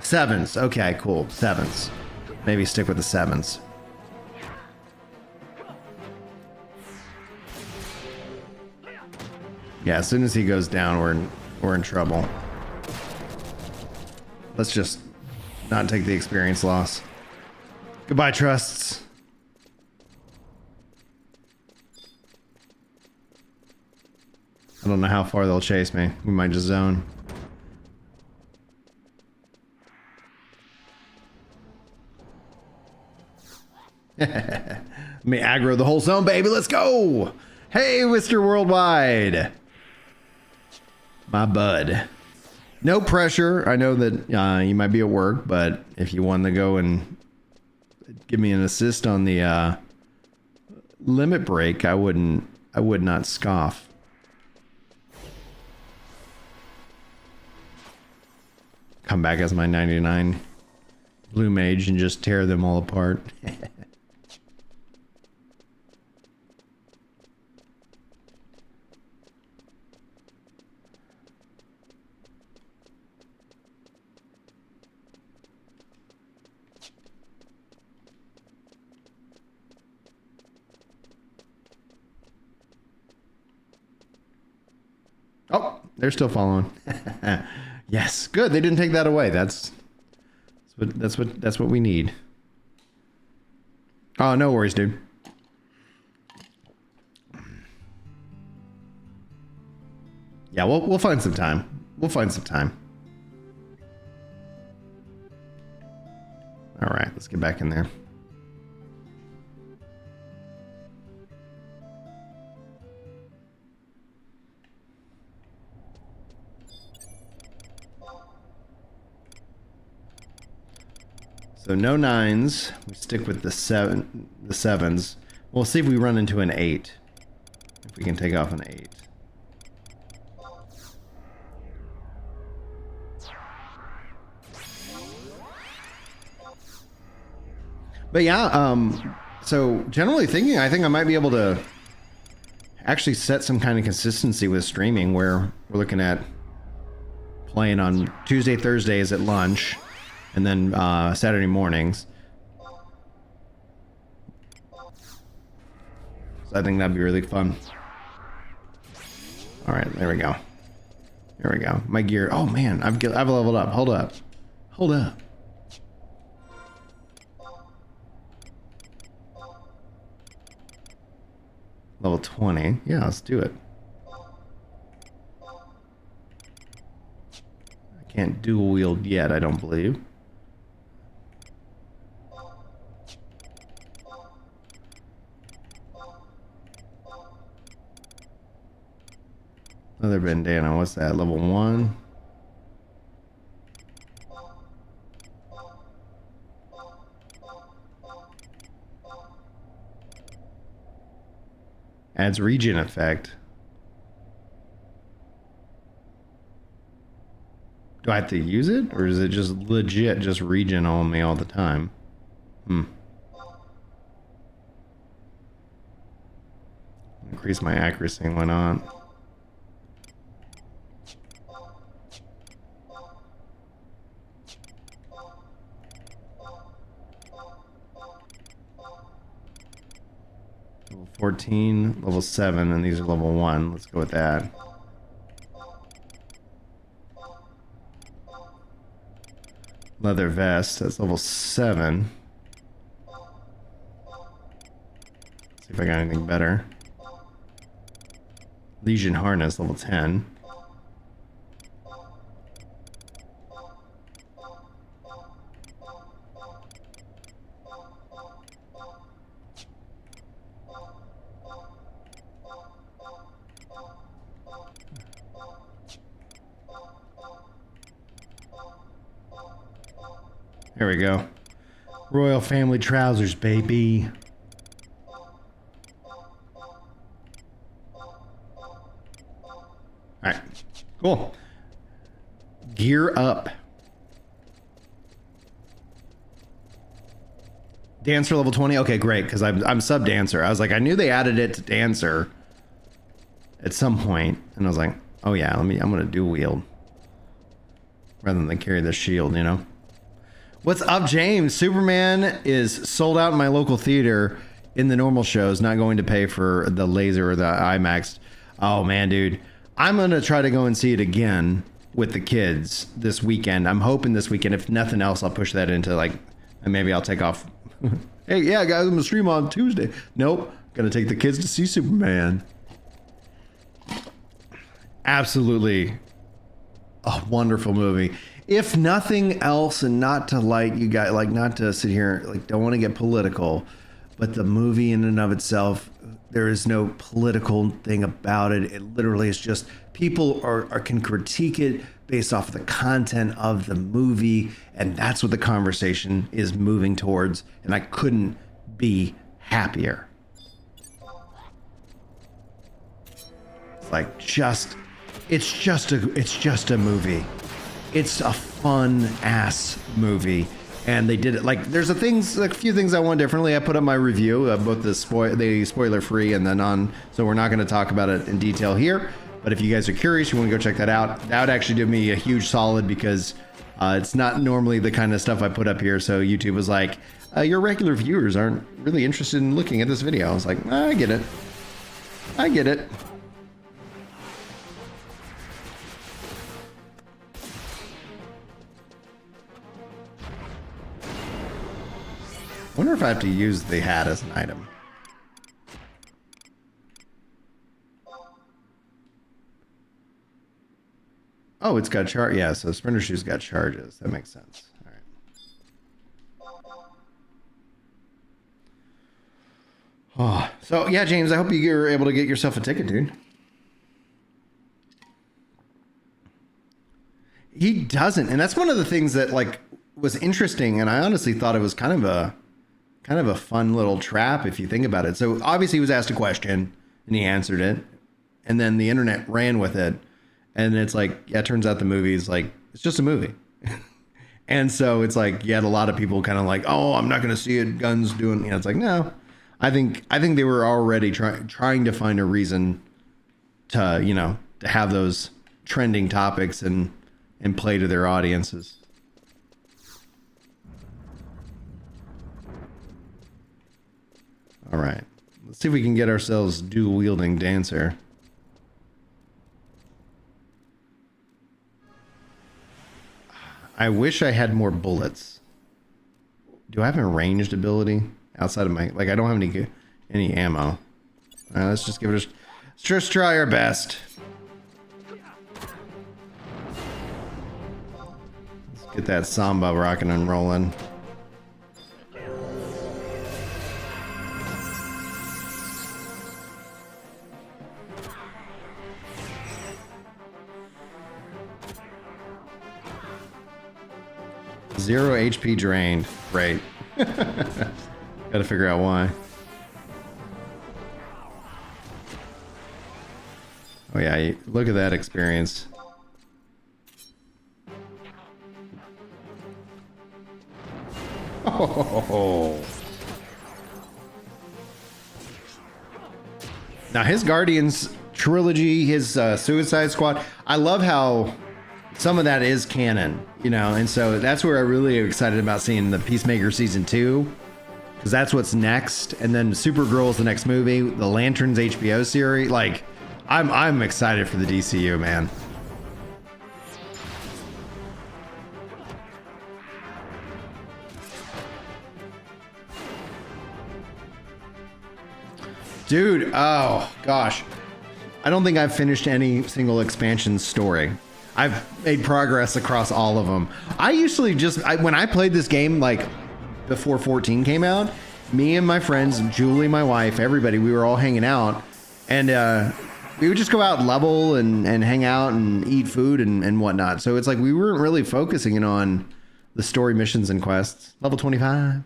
7s. Okay, cool. 7s. Maybe stick with the 7s. Yeah, as soon as he goes down, we're in trouble. Let's just not take the experience loss. Goodbye, trusts. I don't know how far they'll chase me. We might just zone. Let me aggro the whole zone, baby. Let's go. Hey, Mr. Worldwide. My bud. No pressure. I know that you might be at work, but if you want to go and give me an assist on the limit break, I would not scoff. Come back as my 99 blue mage and just tear them all apart. Oh, they're still following. Yes, good. They didn't take that away. That's what we need. Oh, no worries, dude. Yeah, we'll find some time. We'll find some time. All right, let's get back in there. So no 9s. We stick with the 7s. We'll see if we run into an 8. If we can take off an 8. But yeah, so generally thinking, I think I might be able to actually set some kind of consistency with streaming, where we're looking at playing on Tuesday, Thursdays at lunch, and then Saturday mornings. So I think that'd be really fun. All right, there we go. There we go. My gear. Oh man, I've leveled up. Hold up. Hold up. Level 20. Yeah, let's do it. I can't dual wield yet, I don't believe. Another bandana. What's that? Level 1. Adds regen effect. Do I have to use it? Or is it just legit just regen on me all the time? Increase my accuracy, why not? Level 14, level 7, and these are level 1. Let's go with that. Leather vest, that's level 7. See if I got anything better. Legion harness, level 10. There we go. Royal family trousers, baby. All right, cool. Gear up. Dancer level 20. Okay, great, because I'm sub dancer. I was like, I knew they added it to dancer at some point, and I was like, oh yeah, I'm gonna dual wield rather than carry the shield, you know. What's up, James? Superman is sold out in my local theater in the normal shows. Not going to pay for the laser or the IMAX. Oh man, dude, I'm gonna try to go and see it again with the kids this weekend. I'm hoping this weekend. If nothing else, I'll push that into like, and maybe I'll take off. Hey, yeah, guys, I'm gonna stream on Tuesday. Nope, gonna take the kids to see Superman. Absolutely a wonderful movie. If nothing else, and not to like you guys, like not to sit here, like don't want to get political, but the movie in and of itself, there is no political thing about it. It literally is just people can critique it based off the content of the movie, and that's what the conversation is moving towards, and I couldn't be happier. It's like it's just a movie. It's a fun ass movie, and they did it like there's a few things I want differently. I put up my review, both the spoiler free and then on, so we're not going to talk about it in detail here. But if you guys are curious, you want to go check that out. That would actually do me a huge solid because it's not normally the kind of stuff I put up here. So YouTube was like, your regular viewers aren't really interested in looking at this video. I was like, I get it. I get it. I wonder if I have to use the hat as an item. Oh, it's got charge. Yeah, so Sprinter Shoes got charges. That makes sense. All right. Oh, so yeah, James, I hope you're able to get yourself a ticket, dude. He doesn't, and that's one of the things that like was interesting, and I honestly thought it was kind of a fun little trap if you think about it. So obviously he was asked a question and he answered it, and then the internet ran with it. And it's like, yeah, it turns out the movie is like, it's just a movie. And so it's like, you had a lot of people kind of like, oh, I'm not going to see it. Guns doing, you know, it's like, no, I think they were already trying to find a reason to, you know, to have those trending topics and play to their audiences. All right, let's see if we can get ourselves dual wielding dancer. I wish I had more bullets. Do I have a ranged ability outside of my, like, I don't have any ammo. Let's just give it let's just try our best. Let's get that samba rocking and rolling. Zero HP drained. Great. Gotta figure out why. Oh yeah, look at that experience. Oh. Now his Guardians trilogy, his Suicide Squad, I love how some of that is canon, you know, and so that's where I really am excited about seeing the Peacemaker season 2, because that's what's next, and then Supergirl is the next movie, the Lanterns HBO series. Like, I'm excited for the DCU, man. Dude, oh gosh, I don't think I've finished any single expansion story. I've made progress across all of them. I usually when I played this game, like before 14 came out, me and my friends, Julie, my wife, everybody, we were all hanging out, and we would just go out and level and hang out and eat food and whatnot. So it's like we weren't really focusing on the story missions and quests. Level 25.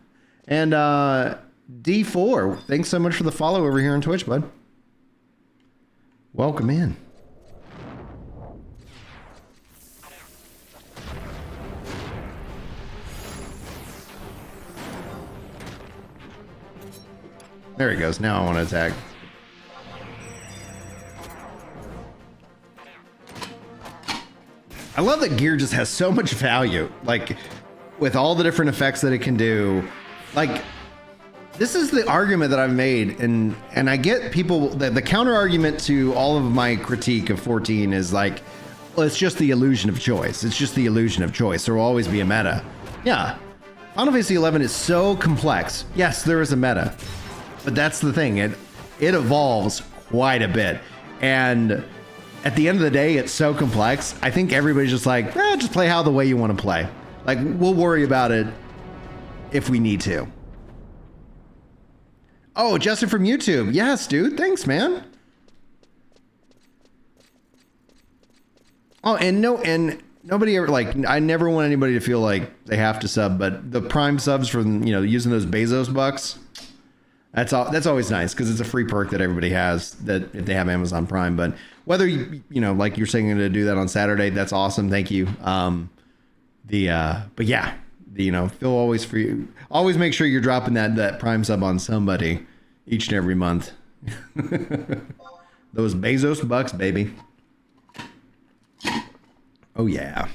And D4, thanks so much for the follow over here on Twitch, bud. Welcome in. There he goes. Now I want to attack. I love that gear just has so much value. Like, with all the different effects that it can do. Like, this is the argument that I've made, and I get people, the counter argument to all of my critique of 14 is like, well, it's just the illusion of choice. It's just the illusion of choice. There will always be a meta. Yeah. Final Fantasy 11 is so complex. Yes, there is a meta. But that's the thing. It evolves quite a bit. And at the end of the day, it's so complex. I think everybody's just like, just play the way you want to play. Like, we'll worry about it if we need to. Oh, Justin from YouTube. Yes, dude. Thanks, man. Oh, and nobody ever, like, I never want anybody to feel like they have to sub, but the Prime subs from, using those Bezos bucks, that's always nice because it's a free perk that everybody has that if they have Amazon Prime. But whether like you're saying to do that on Saturday, that's awesome. Thank you. But yeah, feel always free. Always make sure you're dropping that Prime sub on somebody each and every month. Those Bezos bucks, baby. Oh yeah.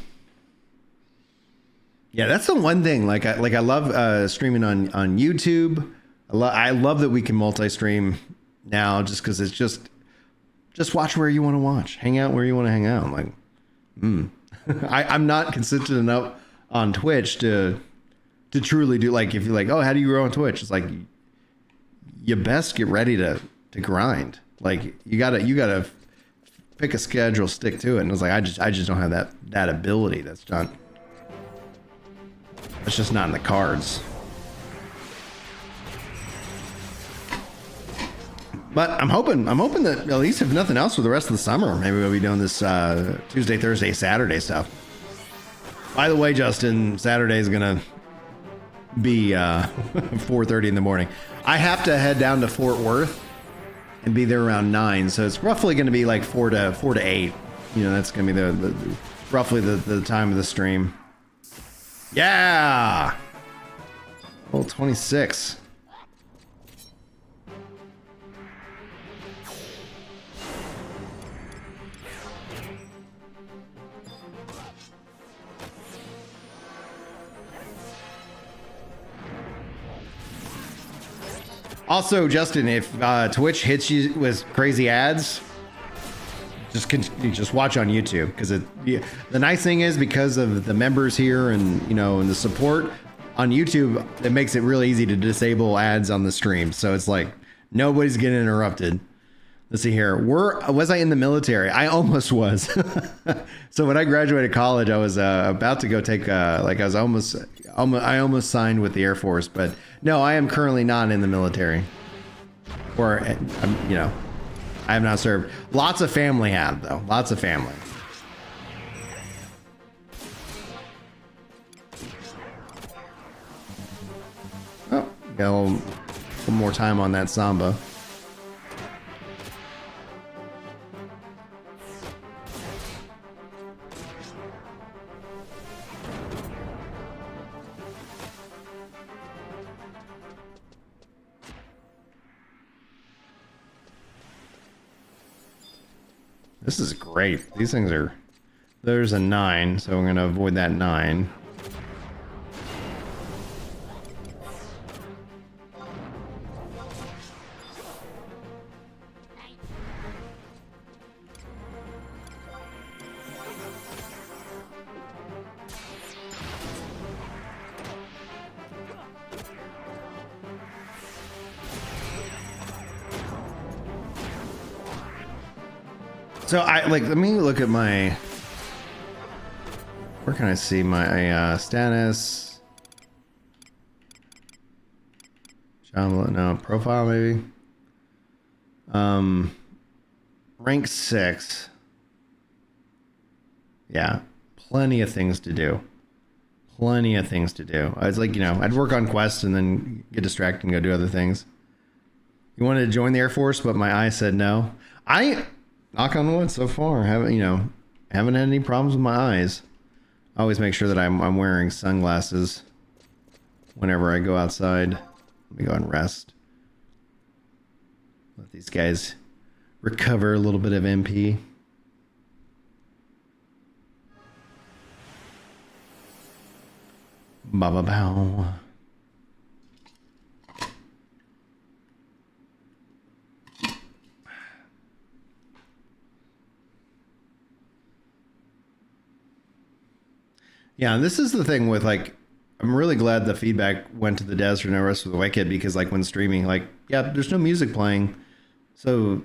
Yeah, that's the one thing. Like I love streaming on YouTube. I love that we can multi-stream now, just because it's just watch where you want to watch, hang out where you want to hang out. I'm like, I'm not consistent enough on Twitch to truly do, like, if you're like, oh, how do you grow on Twitch? It's like, you best get ready to grind. Like, you gotta pick a schedule, stick to it. And it's like, I just don't have that ability. That's just not in the cards. But I'm hoping that at least if nothing else for the rest of the summer, maybe we'll be doing this Tuesday, Thursday, Saturday stuff. By the way, Justin, Saturday is gonna be 4:30 in the morning. I have to head down to Fort Worth and be there around 9, so it's roughly going to be like 4 to 8. That's going to be the roughly the time of the stream. Yeah. Well, 26. Also, Justin, if Twitch hits you with crazy ads, just watch on YouTube, because the nice thing is, because of the members here and and the support on YouTube, it makes it really easy to disable ads on the stream. So it's like nobody's getting interrupted. Let's see here. Was I in the military? I almost was. So when I graduated college, I was about to go take I almost signed with the Air Force, but no, I am currently not in the military. Or I have not served. Lots of family have, though. Lots of family. Oh, got a little more time on that Samba. This is great. These things are... There's a 9, so we're going to avoid that 9. So let me look at my, where can I see my status? No, profile maybe. Rank 6. Yeah, plenty of things to do. Plenty of things to do. I was like, I'd work on quests and then get distracted and go do other things. You wanted to join the Air Force, but my eye said no. I, knock on wood, so far haven't had any problems with my eyes. I always make sure that I'm wearing sunglasses whenever I go outside. Let me go and rest. Let these guys recover a little bit of MP. Ba bow. Yeah, and this is the thing with like, I'm really glad the feedback went to the devs for No Rest for the Wicked, because like when streaming, like, yeah, there's no music playing. So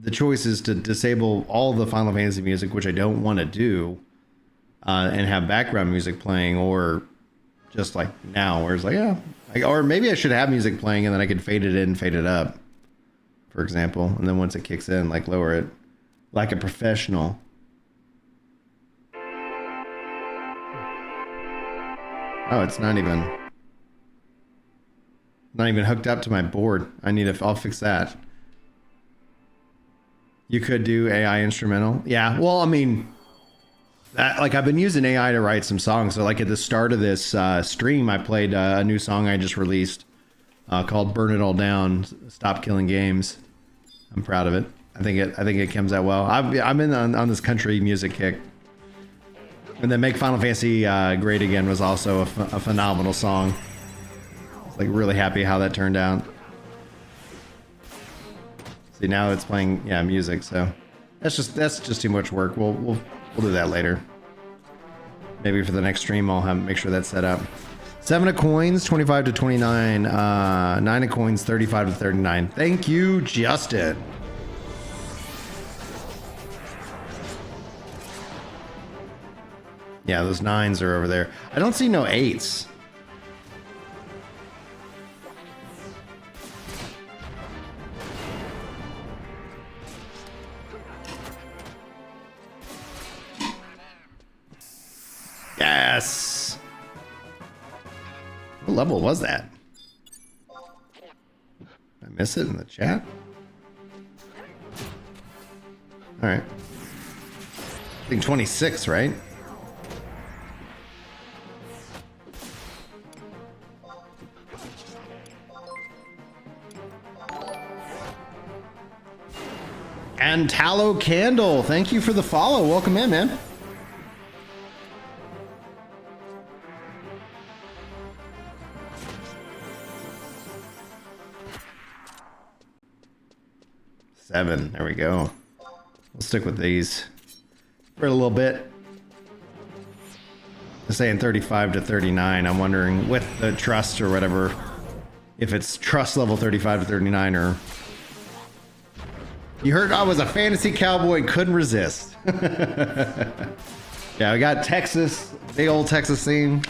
the choice is to disable all the Final Fantasy music, which I don't want to do, and have background music playing, or just like now, where it's like, yeah, or maybe I should have music playing and then I could fade it in, fade it up, for example. And then once it kicks in, like lower it like a professional. Oh, it's not even hooked up to my board. I'll fix that. You could do AI instrumental. Yeah, well, I mean, like I've been using AI to write some songs. So like at the start of this stream, I played a new song I just released called "Burn It All Down." Stop killing games. I'm proud of it. I think it comes out well. I'm in on this country music kick. And then Make Final Fantasy Great Again was also a phenomenal song. I was like really happy how that turned out. See, now it's playing music, so that's just too much work. We'll do that later. Maybe for the next stream I'll make sure that's set up. 7 of coins, 25 to 29. 9 of coins, 35 to 39. Thank you, Justin. Yeah, those 9s are over there. I don't see no 8s. Yes. What level was that? Did I miss it in the chat? All right. I think 26, right? And Tallow Candle, thank you for the follow. Welcome in, man. Seven, there we go. We'll stick with these for a little bit. I'm saying 35 to 39. I'm wondering with the trust or whatever, if it's trust level 35 to 39 or... You heard I was a fantasy cowboy and couldn't resist. Yeah, we got Texas, big old Texas scene.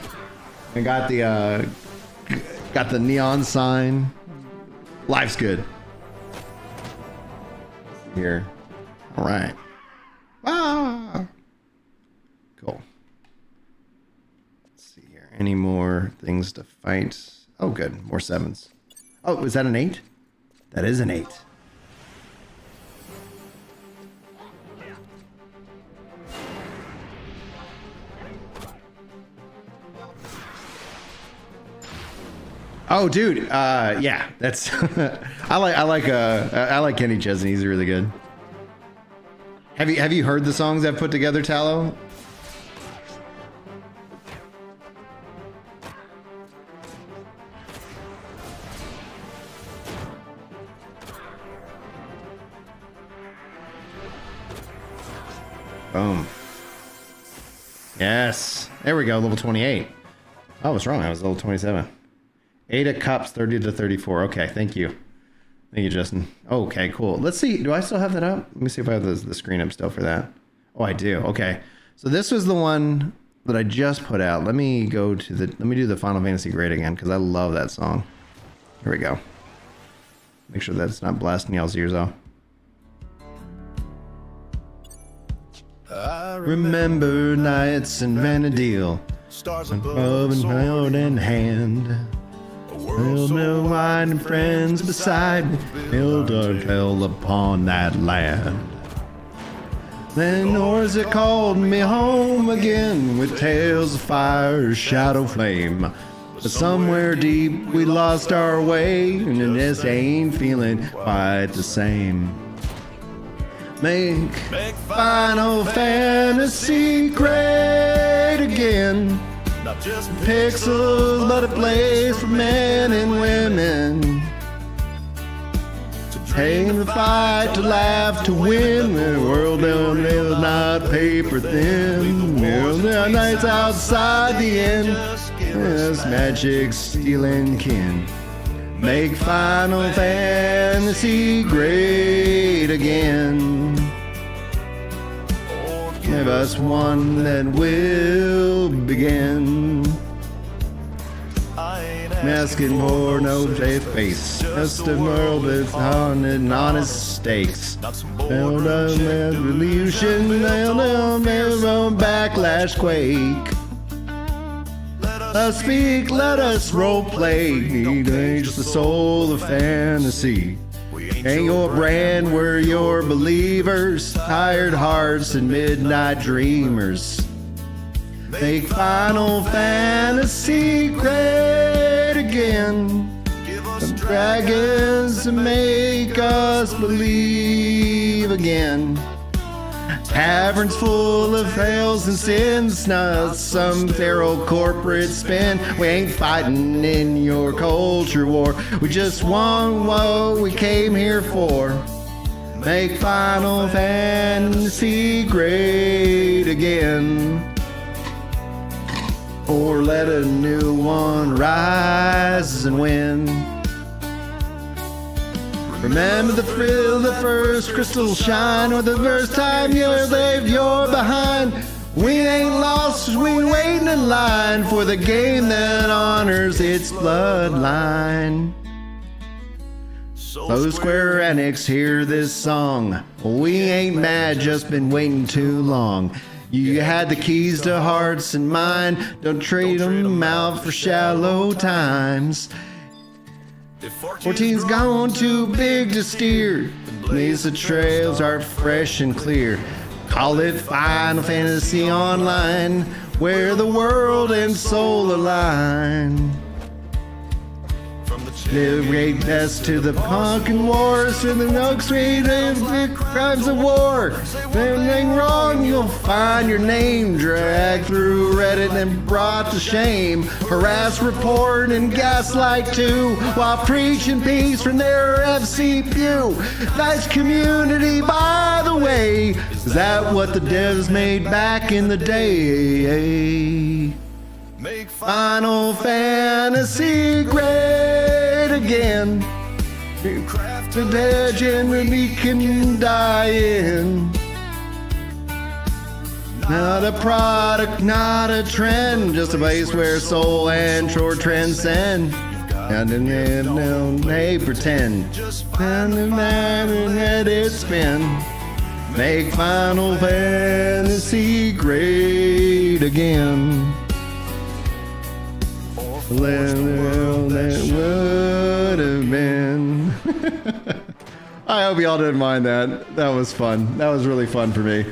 I got the neon sign. Life's good. Here. All right. Ah. Cool. Let's see here. Any more things to fight? Oh, good. More 7s. Oh, is that an 8? That is an 8. Oh, dude, yeah, that's I like Kenny Chesney. He's really good. Have you heard the songs I've put together, Tallow? Boom. Yes, there we go. Level 28. Oh, I was wrong. I was level 27. 8 of Cups, 30 to 34. Okay, thank you. Thank you, Justin. Okay, cool. Let's see. Do I still have that up? Let me see if I have the screen up still for that. Oh, I do. Okay. So this was the one that I just put out. Let me do the Final Fantasy Great Again, because I love that song. Here we go. Make sure that's not blasting y'all's ears off. I remember nights in Vanadil, stars Above and held in hand. Build no wine and friends beside me, build a hell upon that land. Then Norse it called me home again with tales of fire, shadow, flame. But somewhere deep we lost our way, and it just ain't feeling quite the same. Make Final Fantasy great again. not just Pixels, but a place for men and women. Aim to fight, to laugh, to win. The world down there is not paper thin. There are nights outside the end. Yes, magic, stealing kin. Make Final Fantasy great again. Give us one that will begin. Asking for no face, just a world with honest stakes. Build a revolution, build a backlash quake. Let us speak, let us roleplay, change the soul of fantasy. Ain't your brand, we're your believers, tired hearts and midnight dreamers. Make Final Fantasy great again. Some dragons to make us believe again. Taverns full of fails and sins, not some feral corporate spin. We ain't fighting in your culture war. We just want what we came here for. Make Final Fantasy great again. Or let a new one rise and win. Remember the thrill, the first crystal shine, or the first time you lived you're behind. We ain't lost, we waiting in line for the game that honors its bloodline. So Square Enix, hear this song. We ain't mad, just been waiting too long. You had the keys to hearts and mind. Don't trade them out for shallow times. 14's gone too big to steer. These trails are fresh and clear. Call it Final Fantasy Online, where the world and soul align. Live great best to the punk and wars, to the no street the crimes of war. If anything wrong, you'll find your name dragged through Reddit and brought to shame. Harass, report, and gaslight too, while preaching peace from their FC pew. Nice community, by the way. Is that what the devs made back in the day? Make Final Fantasy great again. Craft a legend we can die in. Not a product, not a trend, just a place where soul and short transcend. And then they pretend, and let it spin. Make Final Fantasy great again. That would have been. I hope y'all didn't mind that. That was fun. That was really fun for me.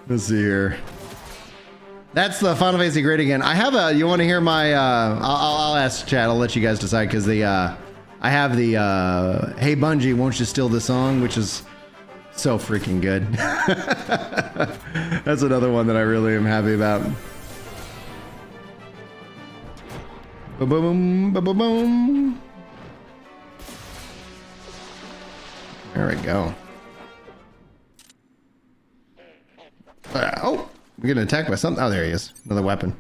Let's see here. That's the Final Fantasy great again. I have a. You want to hear my? I'll ask chat. I'll let you guys decide because the. I have the. Hey Bungie, won't you steal the song? Which is so freaking good. That's another one that I really am happy about. Boom, boom, boom, boom. There we go. Oh, we're getting attacked by something. Oh, there he is. Another weapon.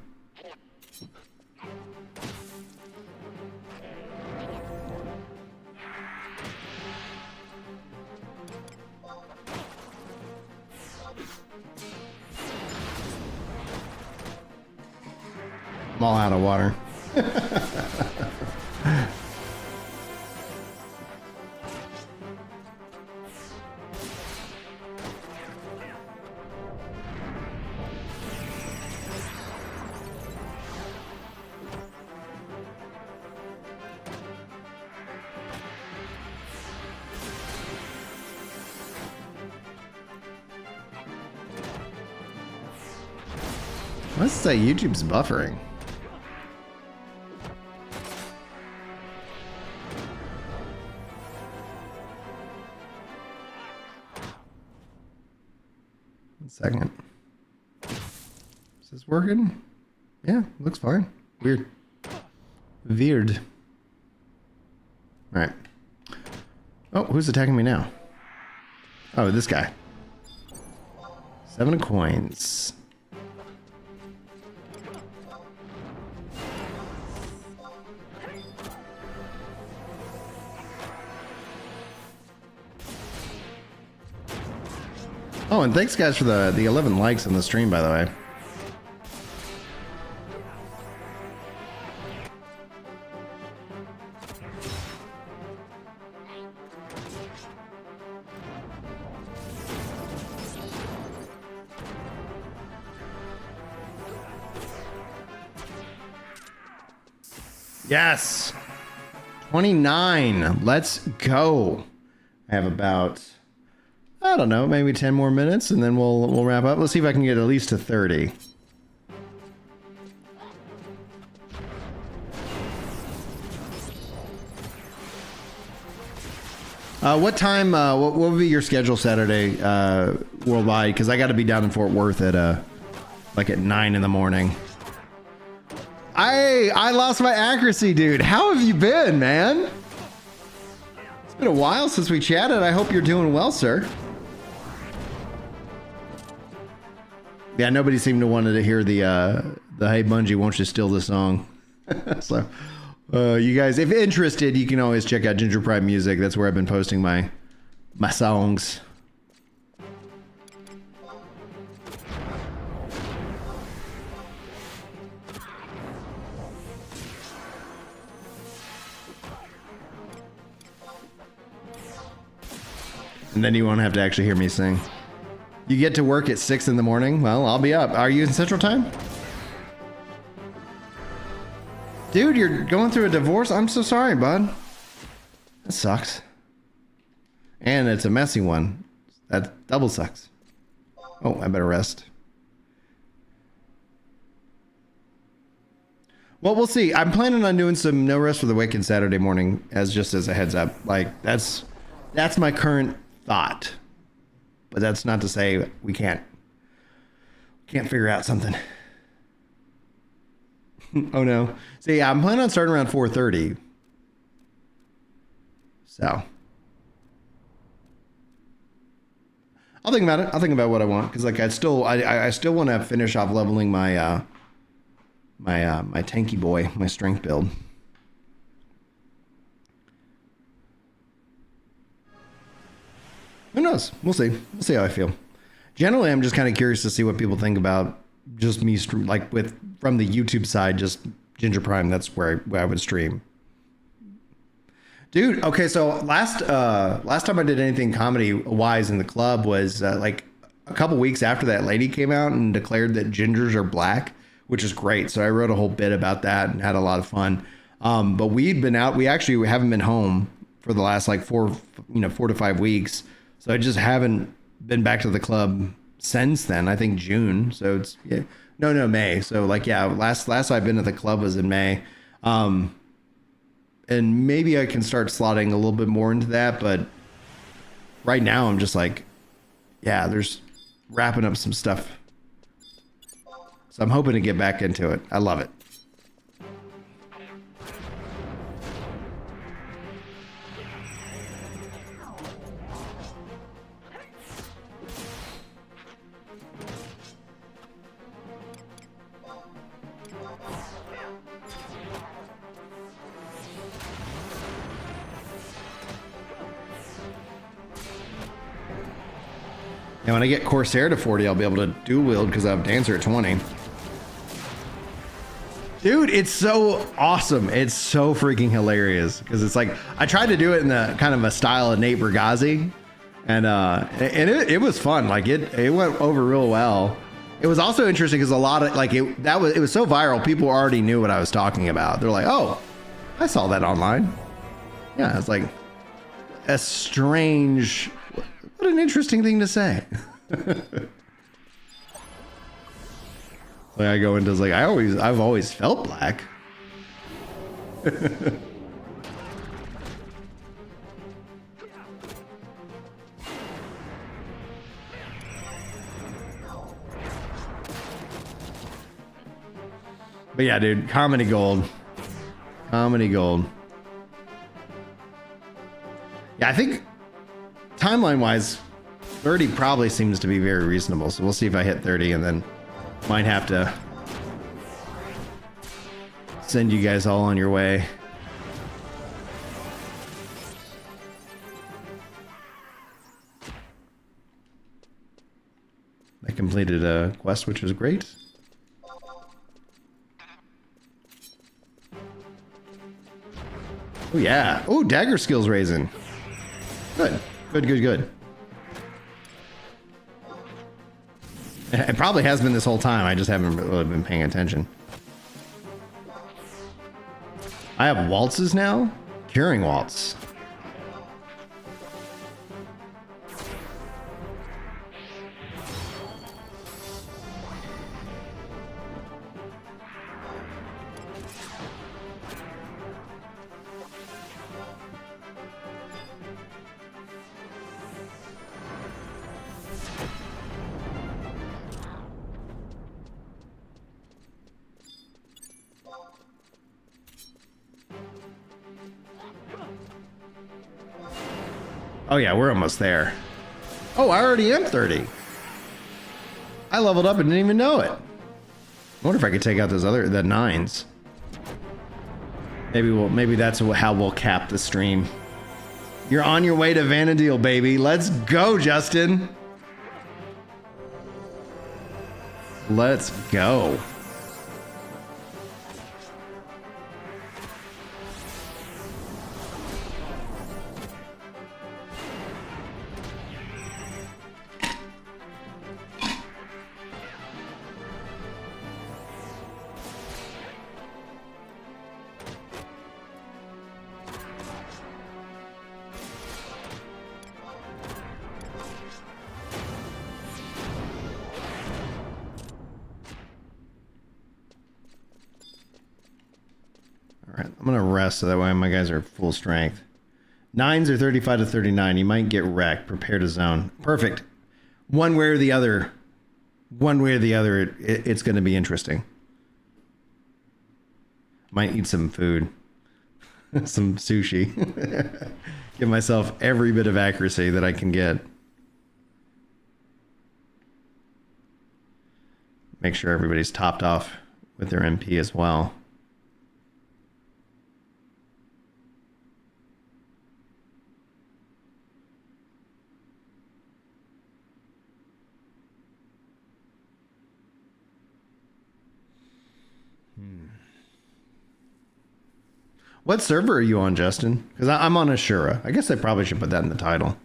I'm all out of water. Let's say YouTube's buffering. One second. Is this working? Yeah, looks fine. Weird. Weird. All right. Oh, who's attacking me now? Oh, this guy. 7 coins. Oh, and thanks guys for the 11 likes on the stream, by the way. Yes. 29. Let's go. I have about, I don't know, maybe 10 more minutes and then we'll wrap up. Let's see if I can get at least to 30. What time, what will be your schedule Saturday, worldwide? Because I got to be down in Fort Worth at, like at 9 in the morning. I lost my accuracy, dude. How have you been, man? It's been a while since we chatted. I hope you're doing well, sir. Yeah, nobody seemed to wanted to hear the Hey Bungie, won't you steal the song? So, you guys, if interested, you can always check out Ginger Pride Music. That's where I've been posting my songs. And then you won't have to actually hear me sing. You get to work at 6 in the morning? Well, I'll be up. Are you in Central Time? Dude, you're going through a divorce? I'm so sorry, bud. That sucks. And it's a messy one. That double sucks. Oh, I better rest. Well, we'll see. I'm planning on doing some No Rest for the Wicked Saturday morning, as a heads up. Like, that's my current thought. But that's not to say we can't figure out something. Oh no. See, I'm planning on starting around 4:30. So I'll think about it. I'll think about what I want, because like I still want to finish off leveling my my tanky boy, my strength build. Who knows? We'll see. We'll see how I feel. Generally, I'm just kind of curious to see what people think about just me like from the YouTube side, just Ginger Prime. That's where I would stream. Dude, okay, so last time I did anything comedy wise in the club was like a couple weeks after that lady came out and declared that gingers are black, which is great. So I wrote a whole bit about that and had a lot of fun. But we'd been out. We actually haven't been home for the last like 4 to 5 weeks. So I just haven't been back to the club since then. I think June. So it's May. So like, yeah, last I've been at the club was in May. And maybe I can start slotting a little bit more into that. But right now I'm just like, yeah, there's wrapping up some stuff. So I'm hoping to get back into it. I love it. And when I get Corsair to 40, I'll be able to dual wield because I have Dancer at 20. Dude, it's so awesome. It's so freaking hilarious because it's like I tried to do it in the kind of a style of Nate Bergazzi, and it was fun. Like it went over real well. It was also interesting because a lot of like it was so viral. People already knew what I was talking about. They're like, oh, I saw that online. Yeah, it's like a strange. What an interesting thing to say. So I go into like I've always felt black. But yeah, dude, comedy gold. Comedy gold. Yeah, I think timeline-wise, 30 probably seems to be very reasonable. So we'll see if I hit 30 and then might have to send you guys all on your way. I completed a quest, which was great. Oh yeah. Oh, dagger skills raising. Good. Good, good, good. It probably has been this whole time. I just haven't really been paying attention. I have waltzes now? Curing waltz. Oh yeah, we're almost there. Oh, I already am 30. I leveled up and didn't even know it. I wonder if I could take out those the 9s. Maybe that's how we'll cap the stream. You're on your way to Vanadil, baby. Let's go, Justin. Let's go. I'm gonna rest so that way my guys are full strength. 9s are 35 to 39. You might get wrecked. Prepare to zone. Perfect. One way or the other. One way or the other, it's gonna be interesting. Might eat some food. Some sushi. Give myself every bit of accuracy that I can get. Make sure everybody's topped off with their MP as well. What server are you on, Justin? Because I'm on Ashura. I guess I probably should put that in the title.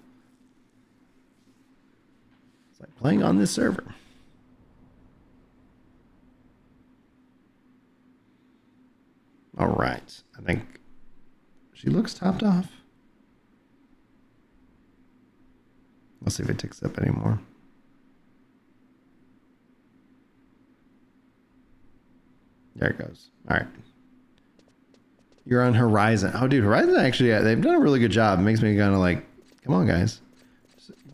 It's like playing on this server. All right. I think she looks topped off. Let's see if it ticks up anymore. There it goes. All right. You're on Horizon. Oh, dude, Horizon actually, they've done a really good job. It makes me kind of like, come on, guys.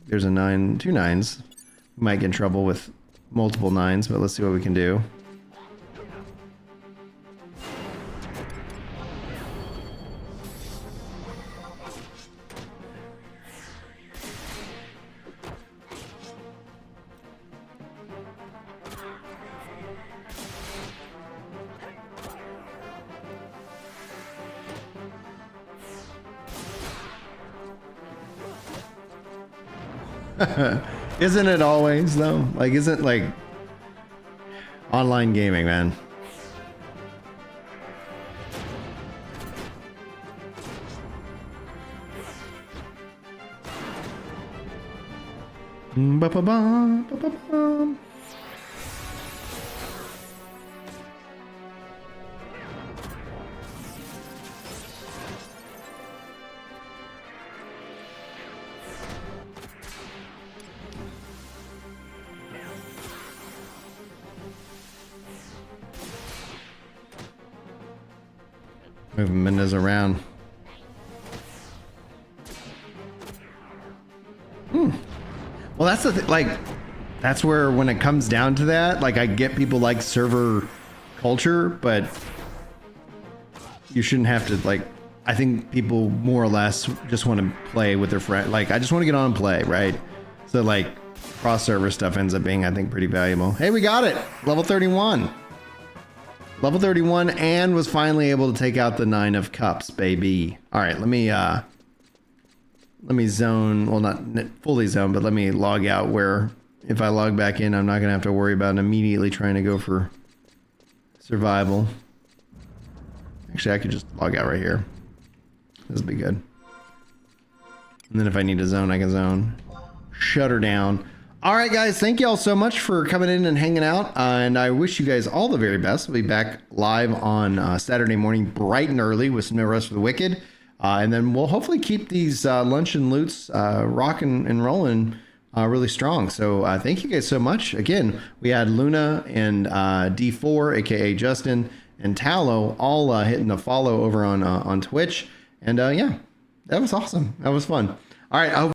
There's a 9, 2 9s. We might get in trouble with multiple 9s, but let's see what we can do. Isn't it always though? Like, isn't like online gaming, man? Ba-ba-bum, ba-ba-bum. Moving Mendez around. Well, that's the like, that's where when it comes down to that, like I get people like server culture, but you shouldn't have to like. I think people more or less just want to play with their friend. Like I just want to get on and play, right? So like cross server stuff ends up being, I think, pretty valuable. Hey, we got it, level 31. Level 31, and was finally able to take out the 9 of Cups, baby. All right, let me zone, well, not fully zone, but let me log out where if I log back in, I'm not going to have to worry about immediately trying to go for survival. Actually, I could just log out right here. This will be good. And then if I need to zone, I can zone. Shut her down. All right, guys, thank you all so much for coming in and hanging out. And I wish you guys all the very best. We'll be back live on Saturday morning, bright and early with some No Rest for the Wicked. And then we'll hopefully keep these lunch and loots rocking and rolling really strong. So thank you guys so much. Again, we had Luna and D4, aka Justin, and Tallow all hitting a follow over on Twitch. And yeah, that was awesome. That was fun. All right, I hope